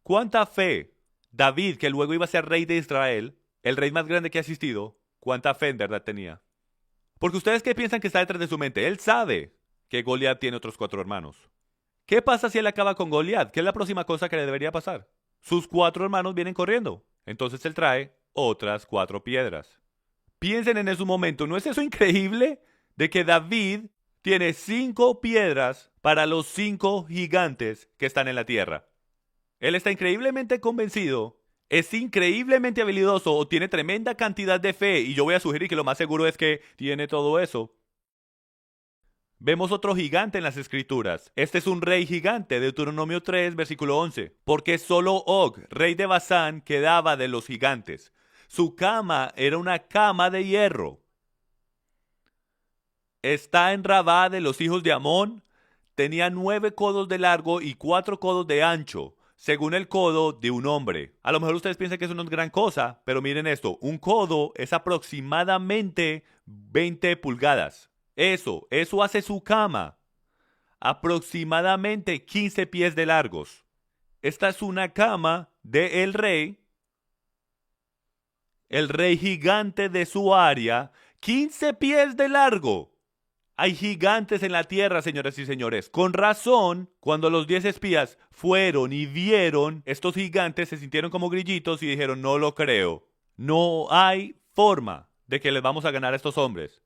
cuánta fe David, que luego iba a ser rey de Israel, el rey más grande que ha existido, cuánta fe en verdad tenía. Porque ustedes qué piensan que está detrás de su mente. Él sabe que Goliat tiene otros 4 hermanos. ¿Qué pasa si él acaba con Goliat? ¿Qué es la próxima cosa que le debería pasar? Sus 4 hermanos vienen corriendo. Entonces él trae otras 4 piedras. Piensen en ese momento, ¿no es eso increíble? De que David tiene 5 piedras para los 5 gigantes que están en la tierra. Él está increíblemente convencido, es increíblemente habilidoso o tiene tremenda cantidad de fe y yo voy a sugerir que lo más seguro es que tiene todo eso. Vemos otro gigante en las escrituras. Este es un rey gigante, Deuteronomio 3, versículo 11. Porque solo Og, rey de Basán, quedaba de los gigantes. Su cama era una cama de hierro. Está en Rabá de los hijos de Amón. Tenía 9 codos de largo y 4 codos de ancho, según el codo de un hombre. A lo mejor ustedes piensan que eso no es gran cosa, pero miren esto. Un codo es aproximadamente 20 pulgadas. Eso hace su cama. Aproximadamente 15 pies de largos. Esta es una cama del rey. El rey gigante de su área. 15 pies de largo. Hay gigantes en la tierra, señoras y señores. Con razón, cuando los 10 espías fueron y vieron estos gigantes, se sintieron como grillitos y dijeron, no lo creo. No hay forma de que les vamos a ganar a estos hombres.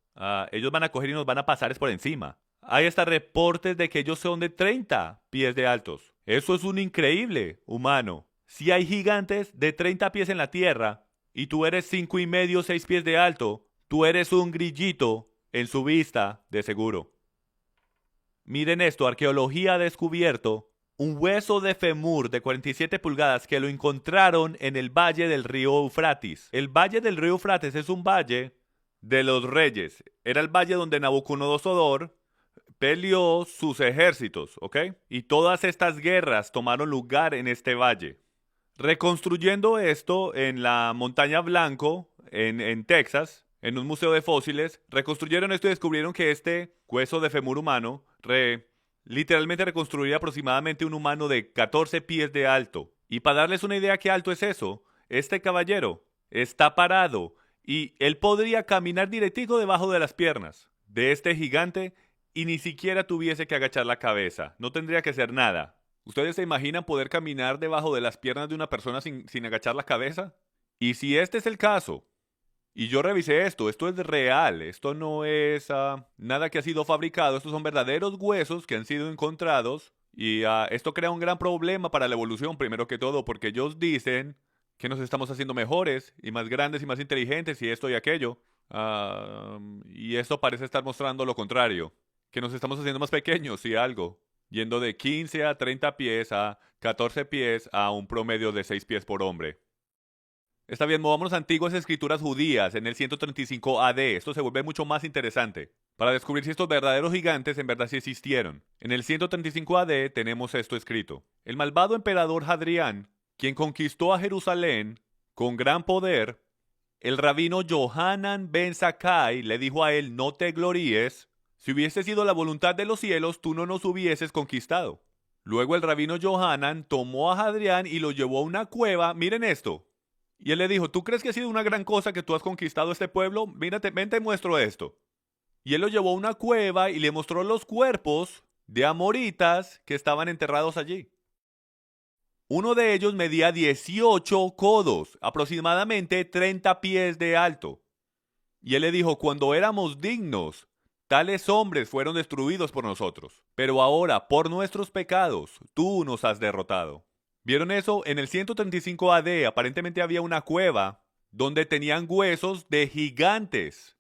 Ellos van a coger y nos van a pasar por encima. Hay hasta reportes de que ellos son de 30 pies de altos. Eso es un increíble humano. Si hay gigantes de 30 pies en la tierra y tú eres 5 y medio, 6 pies de alto, tú eres un grillito en su vista, de seguro. Miren esto, arqueología ha descubierto un hueso de femur de 47 pulgadas que lo encontraron en el valle del río Eufrates. El valle del río Eufrates es un valle de los reyes. Era el valle donde Nabucodonosor peleó sus ejércitos, ¿ok? Y todas estas guerras tomaron lugar en este valle. Reconstruyendo esto en la Montaña Blanco, en Texas, en un museo de fósiles, reconstruyeron esto y descubrieron que este hueso de fémur humano literalmente reconstruía aproximadamente un humano de 14 pies de alto. Y para darles una idea qué alto es eso, este caballero está parado y él podría caminar directico debajo de las piernas de este gigante y ni siquiera tuviese que agachar la cabeza. No tendría que hacer nada. ¿Ustedes se imaginan poder caminar debajo de las piernas de una persona sin agachar la cabeza? Y si este es el caso, y yo revisé esto es real, esto no es nada que ha sido fabricado, estos son verdaderos huesos que han sido encontrados y esto crea un gran problema para la evolución, primero que todo, porque ellos dicen que nos estamos haciendo mejores y más grandes y más inteligentes y esto y aquello, y esto parece estar mostrando lo contrario, que nos estamos haciendo más pequeños y algo, yendo de 15 a 30 pies a 14 pies a un promedio de 6 pies por hombre. Está bien, movámonos a antiguas escrituras judías en el 135 AD. Esto se vuelve mucho más interesante para descubrir si estos verdaderos gigantes en verdad sí existieron. En el 135 AD tenemos esto escrito. El malvado emperador Hadrián, quien conquistó a Jerusalén con gran poder, el rabino Johanan ben Zakkai le dijo a él: no te gloríes, si hubiese sido la voluntad de los cielos, tú no nos hubieses conquistado. Luego el rabino Johanan tomó a Hadrián y lo llevó a una cueva. Miren esto. Y él le dijo: ¿tú crees que ha sido una gran cosa que tú has conquistado este pueblo? Mírate, ven, te muestro esto. Y él lo llevó a una cueva y le mostró los cuerpos de amoritas que estaban enterrados allí. Uno de ellos medía 18 codos, aproximadamente 30 pies de alto. Y él le dijo: cuando éramos dignos, tales hombres fueron destruidos por nosotros. Pero ahora, por nuestros pecados, tú nos has derrotado. ¿Vieron eso? En el 135 AD aparentemente había una cueva donde tenían huesos de gigantes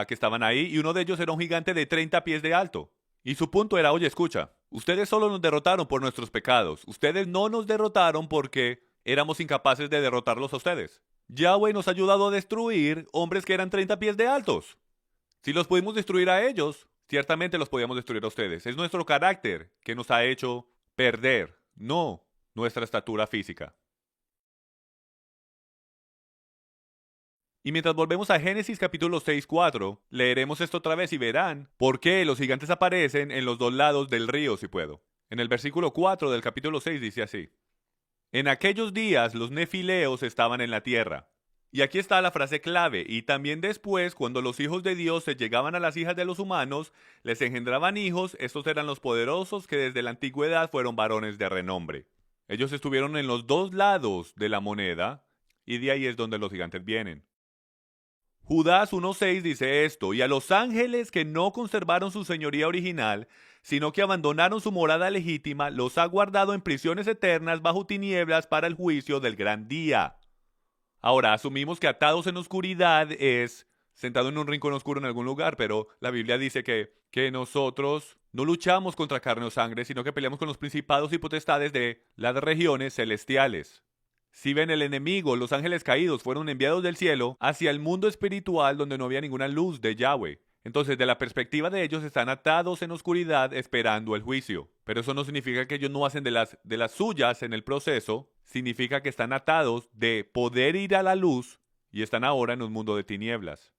que estaban ahí, y uno de ellos era un gigante de 30 pies de alto. Y su punto era: oye, escucha, ustedes solo nos derrotaron por nuestros pecados. Ustedes no nos derrotaron porque éramos incapaces de derrotarlos a ustedes. Yahweh nos ha ayudado a destruir hombres que eran 30 pies de altos. Si los pudimos destruir a ellos, ciertamente los podíamos destruir a ustedes. Es nuestro carácter que nos ha hecho perder, no nuestra estatura física. Y mientras volvemos a Génesis capítulo 6:4, leeremos esto otra vez y verán por qué los gigantes aparecen en los dos lados del río, si puedo. En el versículo 4 del capítulo 6 dice así: en aquellos días los nefileos estaban en la tierra. Y aquí está la frase clave: y también después, cuando los hijos de Dios se llegaban a las hijas de los humanos, les engendraban hijos. Estos eran los poderosos que desde la antigüedad fueron varones de renombre. Ellos estuvieron en los dos lados de la moneda, y de ahí es donde los gigantes vienen. Judas 1:6 dice esto: y a los ángeles que no conservaron su señoría original, sino que abandonaron su morada legítima, los ha guardado en prisiones eternas bajo tinieblas para el juicio del gran día. Ahora, asumimos que atados en oscuridad es sentado en un rincón oscuro en algún lugar, pero la Biblia dice que nosotros no luchamos contra carne o sangre, sino que peleamos con los principados y potestades de las regiones celestiales. Si ven, el enemigo, los ángeles caídos, fueron enviados del cielo hacia el mundo espiritual donde no había ninguna luz de Yahweh. Entonces, de la perspectiva de ellos, están atados en oscuridad esperando el juicio. Pero eso no significa que ellos no hacen de las suyas en el proceso. Significa que están atados de poder ir a la luz y están ahora en un mundo de tinieblas.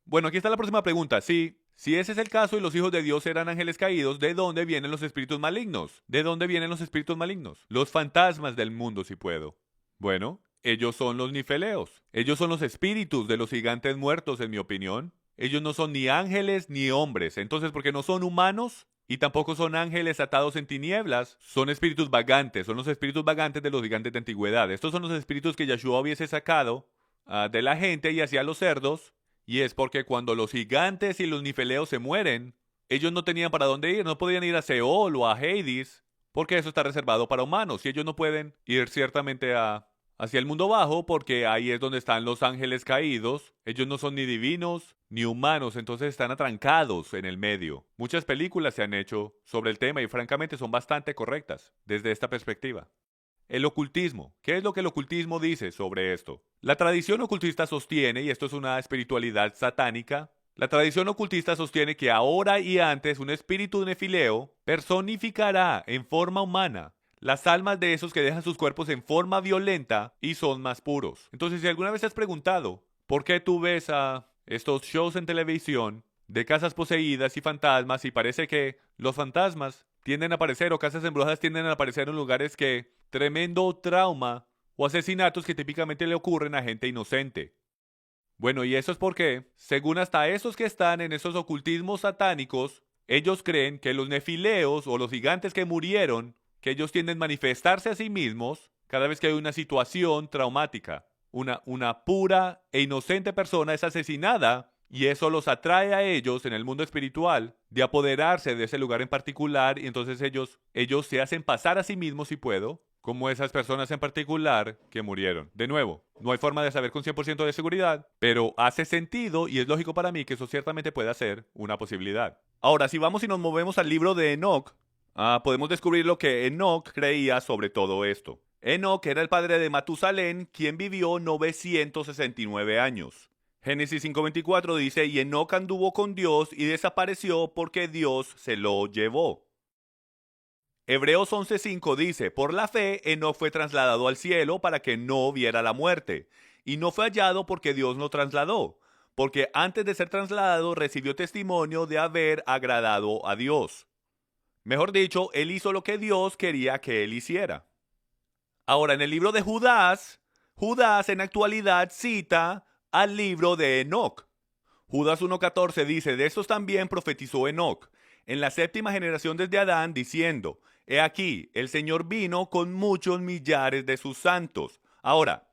Bueno, aquí está la próxima pregunta. Si ese es el caso y los hijos de Dios eran ángeles caídos, ¿de dónde vienen los espíritus malignos? ¿De dónde vienen los espíritus malignos? Los fantasmas del mundo, si puedo. Bueno, ellos son los nifeleos. Ellos son los espíritus de los gigantes muertos, en mi opinión. Ellos no son ni ángeles ni hombres. Entonces, porque no son humanos y tampoco son ángeles atados en tinieblas, son espíritus vagantes. Son los espíritus vagantes de los gigantes de antigüedad. Estos son los espíritus que Yeshua hubiese sacado de la gente y hacia los cerdos. Y es porque cuando los gigantes y los nifeleos se mueren, ellos no tenían para dónde ir. No podían ir a Seol o a Hades, porque eso está reservado para humanos. Y ellos no pueden ir ciertamente hacia el mundo bajo, porque ahí es donde están los ángeles caídos. Ellos no son ni divinos ni humanos, entonces están atrancados en el medio. Muchas películas se han hecho sobre el tema y francamente son bastante correctas desde esta perspectiva. El ocultismo. ¿Qué es lo que el ocultismo dice sobre esto? La tradición ocultista sostiene, y esto es una espiritualidad satánica, la tradición ocultista sostiene que ahora y antes un espíritu nefileo personificará en forma humana las almas de esos que dejan sus cuerpos en forma violenta y son más puros. Entonces, si alguna vez te has preguntado por qué tú ves a estos shows en televisión de casas poseídas y fantasmas, y parece que los fantasmas tienden a aparecer, o casas embrujadas tienden a aparecer en lugares que tremendo trauma o asesinatos que típicamente le ocurren a gente inocente. Bueno, y eso es porque, según hasta esos que están en esos ocultismos satánicos, ellos creen que los nefileos o los gigantes que murieron, que ellos tienden a manifestarse a sí mismos cada vez que hay una situación traumática. Una pura e inocente persona es asesinada y eso los atrae a ellos en el mundo espiritual de apoderarse de ese lugar en particular, y entonces ellos se hacen pasar a sí mismos, si puedo, como esas personas en particular que murieron. De nuevo, no hay forma de saber con 100% de seguridad, pero hace sentido y es lógico para mí que eso ciertamente pueda ser una posibilidad. Ahora, si vamos y nos movemos al libro de Enoch, podemos descubrir lo que Enoch creía sobre todo esto. Enoc era el padre de Matusalén, quien vivió 969 años. Génesis 5:24 dice, y Enoc anduvo con Dios y desapareció porque Dios se lo llevó. Hebreos 11:5 dice, por la fe Enoc fue trasladado al cielo para que no viera la muerte, y no fue hallado porque Dios lo trasladó, porque antes de ser trasladado recibió testimonio de haber agradado a Dios. Mejor dicho, él hizo lo que Dios quería que él hiciera. Ahora, en el libro de Judas, Judas en actualidad cita al libro de Enoc. Judas 1:14 dice, de estos también profetizó Enoc, en la séptima generación desde Adán, diciendo, he aquí, el Señor vino con muchos millares de sus santos. Ahora,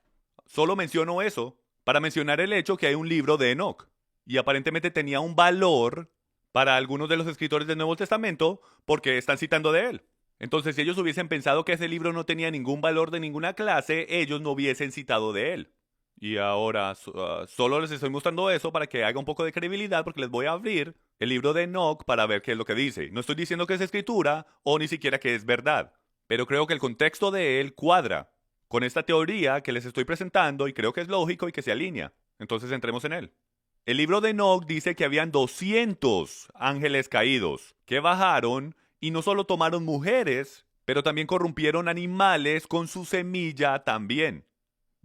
solo menciono eso para mencionar el hecho que hay un libro de Enoc, y aparentemente tenía un valor para algunos de los escritores del Nuevo Testamento porque están citando de él. Entonces, si ellos hubiesen pensado que ese libro no tenía ningún valor de ninguna clase, ellos no hubiesen citado de él. Y ahora solo les estoy mostrando eso para que haga un poco de credibilidad porque les voy a abrir el libro de Enoc para ver qué es lo que dice. No estoy diciendo que es escritura o ni siquiera que es verdad, pero creo que el contexto de él cuadra con esta teoría que les estoy presentando y creo que es lógico y que se alinea. Entonces entremos en él. El libro de Enoc dice que habían 200 ángeles caídos que bajaron y no solo tomaron mujeres, pero también corrompieron animales con su semilla también.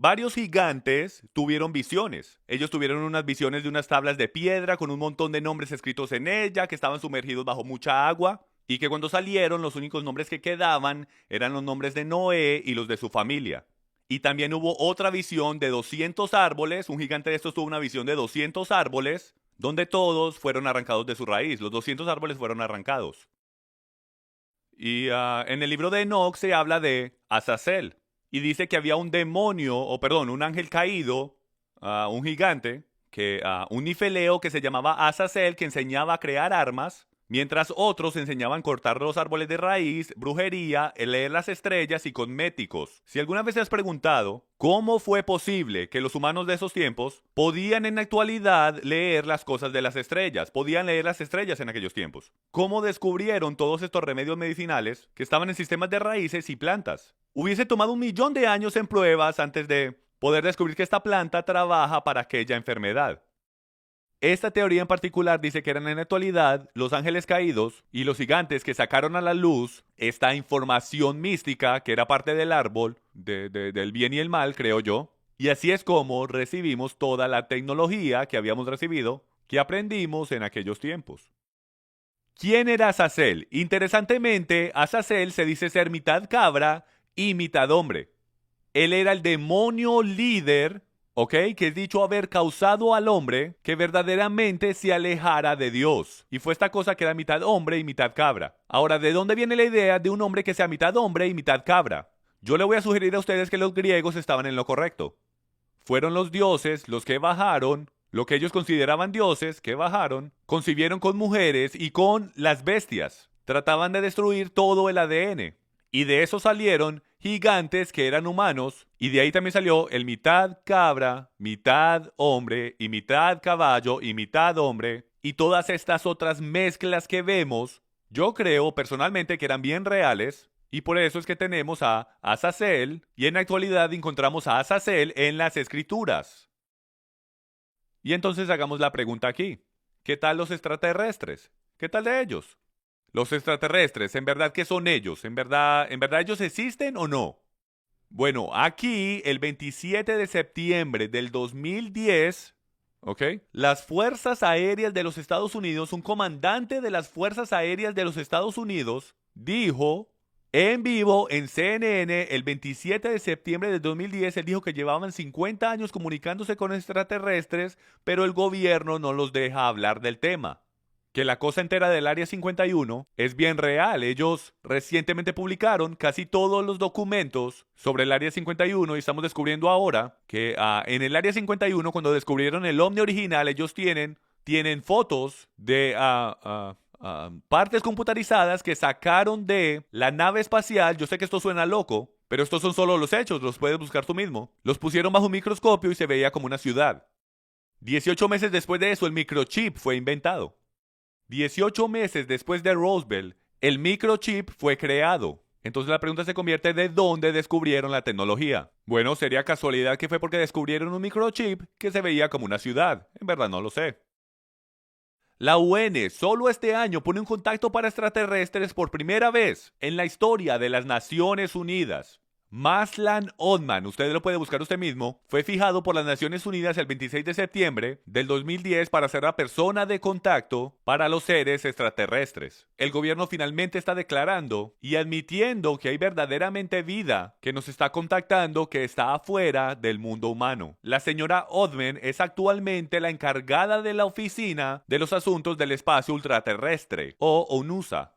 Varios gigantes tuvieron visiones. Ellos tuvieron unas visiones de unas tablas de piedra con un montón de nombres escritos en ella, que estaban sumergidos bajo mucha agua, y que cuando salieron los únicos nombres que quedaban eran los nombres de Noé y los de su familia. Y también hubo otra visión de 200 árboles, un gigante de estos tuvo una visión de 200 árboles, donde todos fueron arrancados de su raíz, los 200 árboles fueron arrancados. Y en el libro de Enoc se habla de Azazel. Y dice que había un demonio, un ángel caído, un gigante, un nifeleo que se llamaba Azazel, que enseñaba a crear armas, mientras otros enseñaban a cortar los árboles de raíz, brujería, leer las estrellas y cosméticos. Si alguna vez te has preguntado cómo fue posible que los humanos de esos tiempos podían en la actualidad leer las cosas de las estrellas, podían leer las estrellas en aquellos tiempos, ¿cómo descubrieron todos estos remedios medicinales que estaban en sistemas de raíces y plantas? Hubiese tomado 1.000.000 de años en pruebas antes de poder descubrir que esta planta trabaja para aquella enfermedad. Esta teoría en particular dice que eran en la actualidad los ángeles caídos y los gigantes que sacaron a la luz esta información mística que era parte del árbol del bien y el mal, creo yo. Y así es como recibimos toda la tecnología que habíamos recibido, que aprendimos en aquellos tiempos. ¿Quién era Azazel? Interesantemente, Azazel se dice ser mitad cabra y mitad hombre. Él era el demonio líder, que es dicho haber causado al hombre que verdaderamente se alejara de Dios. Y fue esta cosa que era mitad hombre y mitad cabra. Ahora, ¿de dónde viene la idea de un hombre que sea mitad hombre y mitad cabra? Yo le voy a sugerir a ustedes que los griegos estaban en lo correcto. Fueron los dioses los que bajaron, lo que ellos consideraban dioses, que bajaron, concibieron con mujeres y con las bestias. Trataban de destruir todo el ADN. Y de eso salieron gigantes que eran humanos, y de ahí también salió el mitad cabra, mitad hombre, y mitad caballo, y mitad hombre, y todas estas otras mezclas que vemos, yo creo personalmente que eran bien reales, y por eso es que tenemos a Azazel, y en la actualidad encontramos a Azazel en las escrituras. Y entonces hagamos la pregunta aquí, ¿qué tal los extraterrestres? ¿Qué tal de ellos? Los extraterrestres, ¿en verdad qué son ellos? ¿En verdad ellos existen o no? Bueno, aquí, el 27 de septiembre del 2010, las Fuerzas Aéreas de los Estados Unidos, un comandante de las Fuerzas Aéreas de los Estados Unidos, dijo en vivo en CNN el 27 de septiembre del 2010, él dijo que llevaban 50 años comunicándose con extraterrestres, pero el gobierno no los deja hablar del tema. Que la cosa entera del Área 51 es bien real. Ellos recientemente publicaron casi todos los documentos sobre el Área 51 y estamos descubriendo ahora que en el Área 51, cuando descubrieron el ovni original, ellos tienen fotos de partes computarizadas que sacaron de la nave espacial. Yo sé que esto suena loco, pero estos son solo los hechos, los puedes buscar tú mismo. Los pusieron bajo un microscopio y se veía como una ciudad. 18 meses después de eso, el microchip fue inventado. 18 meses después de Roswell, el microchip fue creado. Entonces la pregunta se convierte: ¿de dónde descubrieron la tecnología? Bueno, ¿sería casualidad que fue porque descubrieron un microchip que se veía como una ciudad? En verdad no lo sé. La UN solo este año pone un contacto para extraterrestres por primera vez en la historia de las Naciones Unidas. Maslan Odman, usted lo puede buscar usted mismo, fue fijado por las Naciones Unidas el 26 de septiembre del 2010 para ser la persona de contacto para los seres extraterrestres. El gobierno finalmente está declarando y admitiendo que hay verdaderamente vida que nos está contactando, que está afuera del mundo humano. La señora Odman es actualmente la encargada de la Oficina de los Asuntos del Espacio Ultraterrestre, o ONUSA.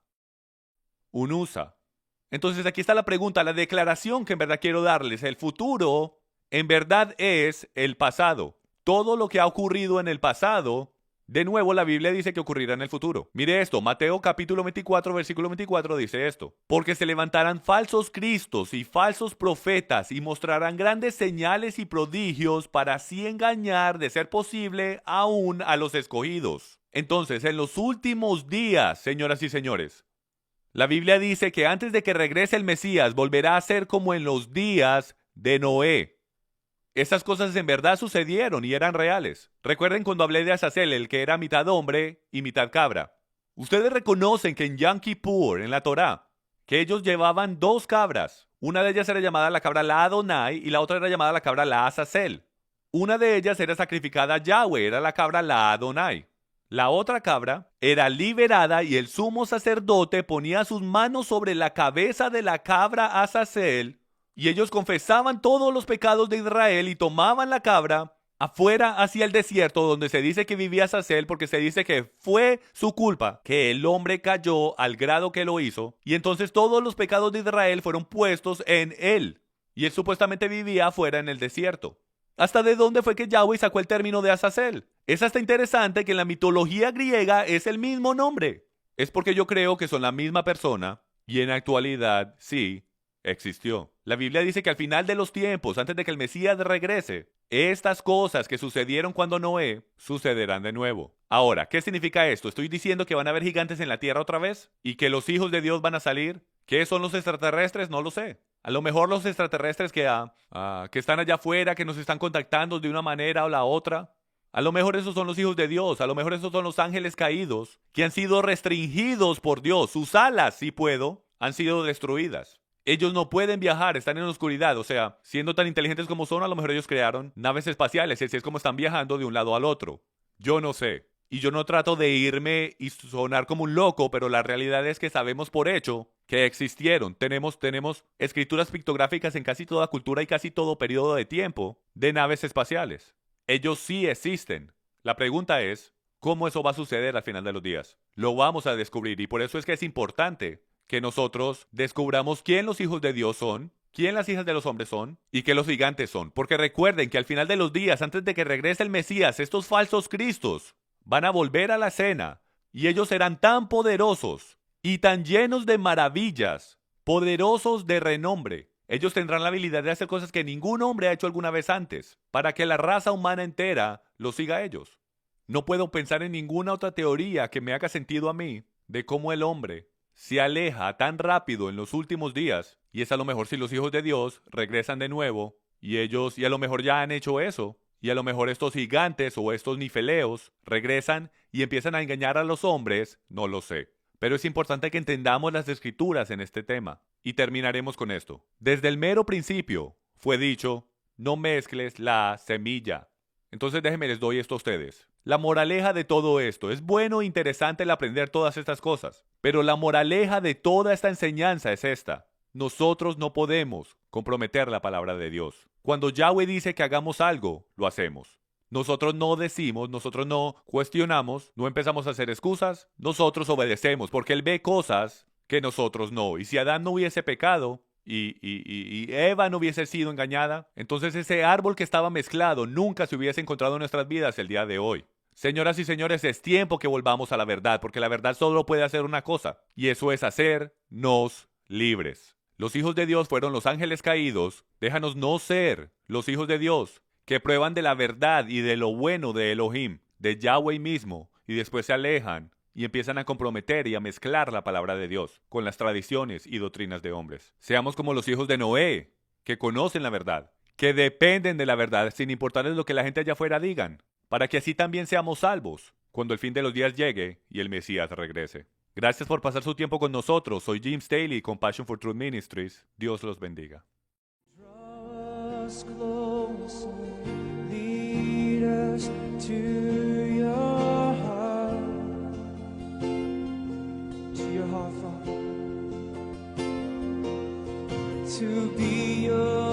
UNUSA. Entonces aquí está la pregunta, la declaración que en verdad quiero darles. El futuro en verdad es el pasado. Todo lo que ha ocurrido en el pasado, de nuevo la Biblia dice que ocurrirá en el futuro. Mire esto, Mateo capítulo 24, versículo 24 dice esto: porque se levantarán falsos cristos y falsos profetas y mostrarán grandes señales y prodigios para así engañar, de ser posible, aún a los escogidos. Entonces, en los últimos días, señoras y señores, la Biblia dice que antes de que regrese el Mesías volverá a ser como en los días de Noé. Esas cosas en verdad sucedieron y eran reales. Recuerden cuando hablé de Azazel, el que era mitad hombre y mitad cabra. Ustedes reconocen que en Yom Kippur, en la Torá, que ellos llevaban dos cabras. Una de ellas era llamada la cabra la Adonai y la otra era llamada la cabra la Azazel. Una de ellas era sacrificada a Yahweh, era la cabra la Adonai. La otra cabra era liberada y el sumo sacerdote ponía sus manos sobre la cabeza de la cabra Azazel y ellos confesaban todos los pecados de Israel y tomaban la cabra afuera hacia el desierto donde se dice que vivía Azazel, porque se dice que fue su culpa que el hombre cayó al grado que lo hizo, y entonces todos los pecados de Israel fueron puestos en él y él supuestamente vivía afuera en el desierto. ¿Hasta de dónde fue que Yahweh sacó el término de Azazel? Es hasta interesante que en la mitología griega es el mismo nombre. Es porque yo creo que son la misma persona y en la actualidad sí existió. La Biblia dice que al final de los tiempos, antes de que el Mesías regrese, estas cosas que sucedieron cuando Noé sucederán de nuevo. Ahora, ¿qué significa esto? ¿Estoy diciendo que van a haber gigantes en la tierra otra vez? ¿Y que los hijos de Dios van a salir? ¿Qué son los extraterrestres? No lo sé. A lo mejor los extraterrestres que están allá afuera, que nos están contactando de una manera o la otra, a lo mejor esos son los hijos de Dios, a lo mejor esos son los ángeles caídos, que han sido restringidos por Dios. Sus alas, si puedo, han sido destruidas. Ellos no pueden viajar, están en la oscuridad. O sea, siendo tan inteligentes como son, a lo mejor ellos crearon naves espaciales y así es como están viajando de un lado al otro. Yo no sé. Y yo no trato de irme y sonar como un loco, pero la realidad es que sabemos por hecho que existieron. Tenemos escrituras pictográficas en casi toda cultura y casi todo periodo de tiempo de naves espaciales. Ellos sí existen. La pregunta es, ¿cómo eso va a suceder al final de los días? Lo vamos a descubrir y por eso es que es importante que nosotros descubramos quién los hijos de Dios son, quién las hijas de los hombres son y qué los gigantes son. Porque recuerden que al final de los días, antes de que regrese el Mesías, estos falsos cristos van a volver a la escena y ellos serán tan poderosos y tan llenos de maravillas, poderosos de renombre. Ellos tendrán la habilidad de hacer cosas que ningún hombre ha hecho alguna vez antes, para que la raza humana entera los siga a ellos. No puedo pensar en ninguna otra teoría que me haga sentido a mí de cómo el hombre se aleja tan rápido en los últimos días, y es a lo mejor si los hijos de Dios regresan de nuevo, y a lo mejor ya han hecho eso, y a lo mejor estos gigantes o estos nifeleos regresan y empiezan a engañar a los hombres, no lo sé. Pero es importante que entendamos las escrituras en este tema. Y terminaremos con esto. Desde el mero principio fue dicho, no mezcles la semilla. Entonces déjenme les doy esto a ustedes. La moraleja de todo esto, es bueno e interesante el aprender todas estas cosas, pero la moraleja de toda esta enseñanza es esta. Nosotros no podemos comprometer la palabra de Dios. Cuando Yahweh dice que hagamos algo, lo hacemos. Nosotros no decimos, nosotros no cuestionamos, no empezamos a hacer excusas, nosotros obedecemos porque Él ve cosas que nosotros no. Y si Adán no hubiese pecado y Eva no hubiese sido engañada, entonces ese árbol que estaba mezclado nunca se hubiese encontrado en nuestras vidas el día de hoy. Señoras y señores, es tiempo que volvamos a la verdad, porque la verdad solo puede hacer una cosa, y eso es hacernos libres. Los hijos de Dios fueron los ángeles caídos. Déjanos no ser los hijos de Dios que prueban de la verdad y de lo bueno de Elohim, de Yahweh mismo, y después se alejan y empiezan a comprometer y a mezclar la palabra de Dios con las tradiciones y doctrinas de hombres. Seamos como los hijos de Noé, que conocen la verdad, que dependen de la verdad sin importarles lo que la gente allá afuera digan, para que así también seamos salvos cuando el fin de los días llegue y el Mesías regrese. Gracias por pasar su tiempo con nosotros. Soy Jim Staley con Passion for Truth Ministries. Dios los bendiga. Draw us close and lead us to your heart, Father, to be your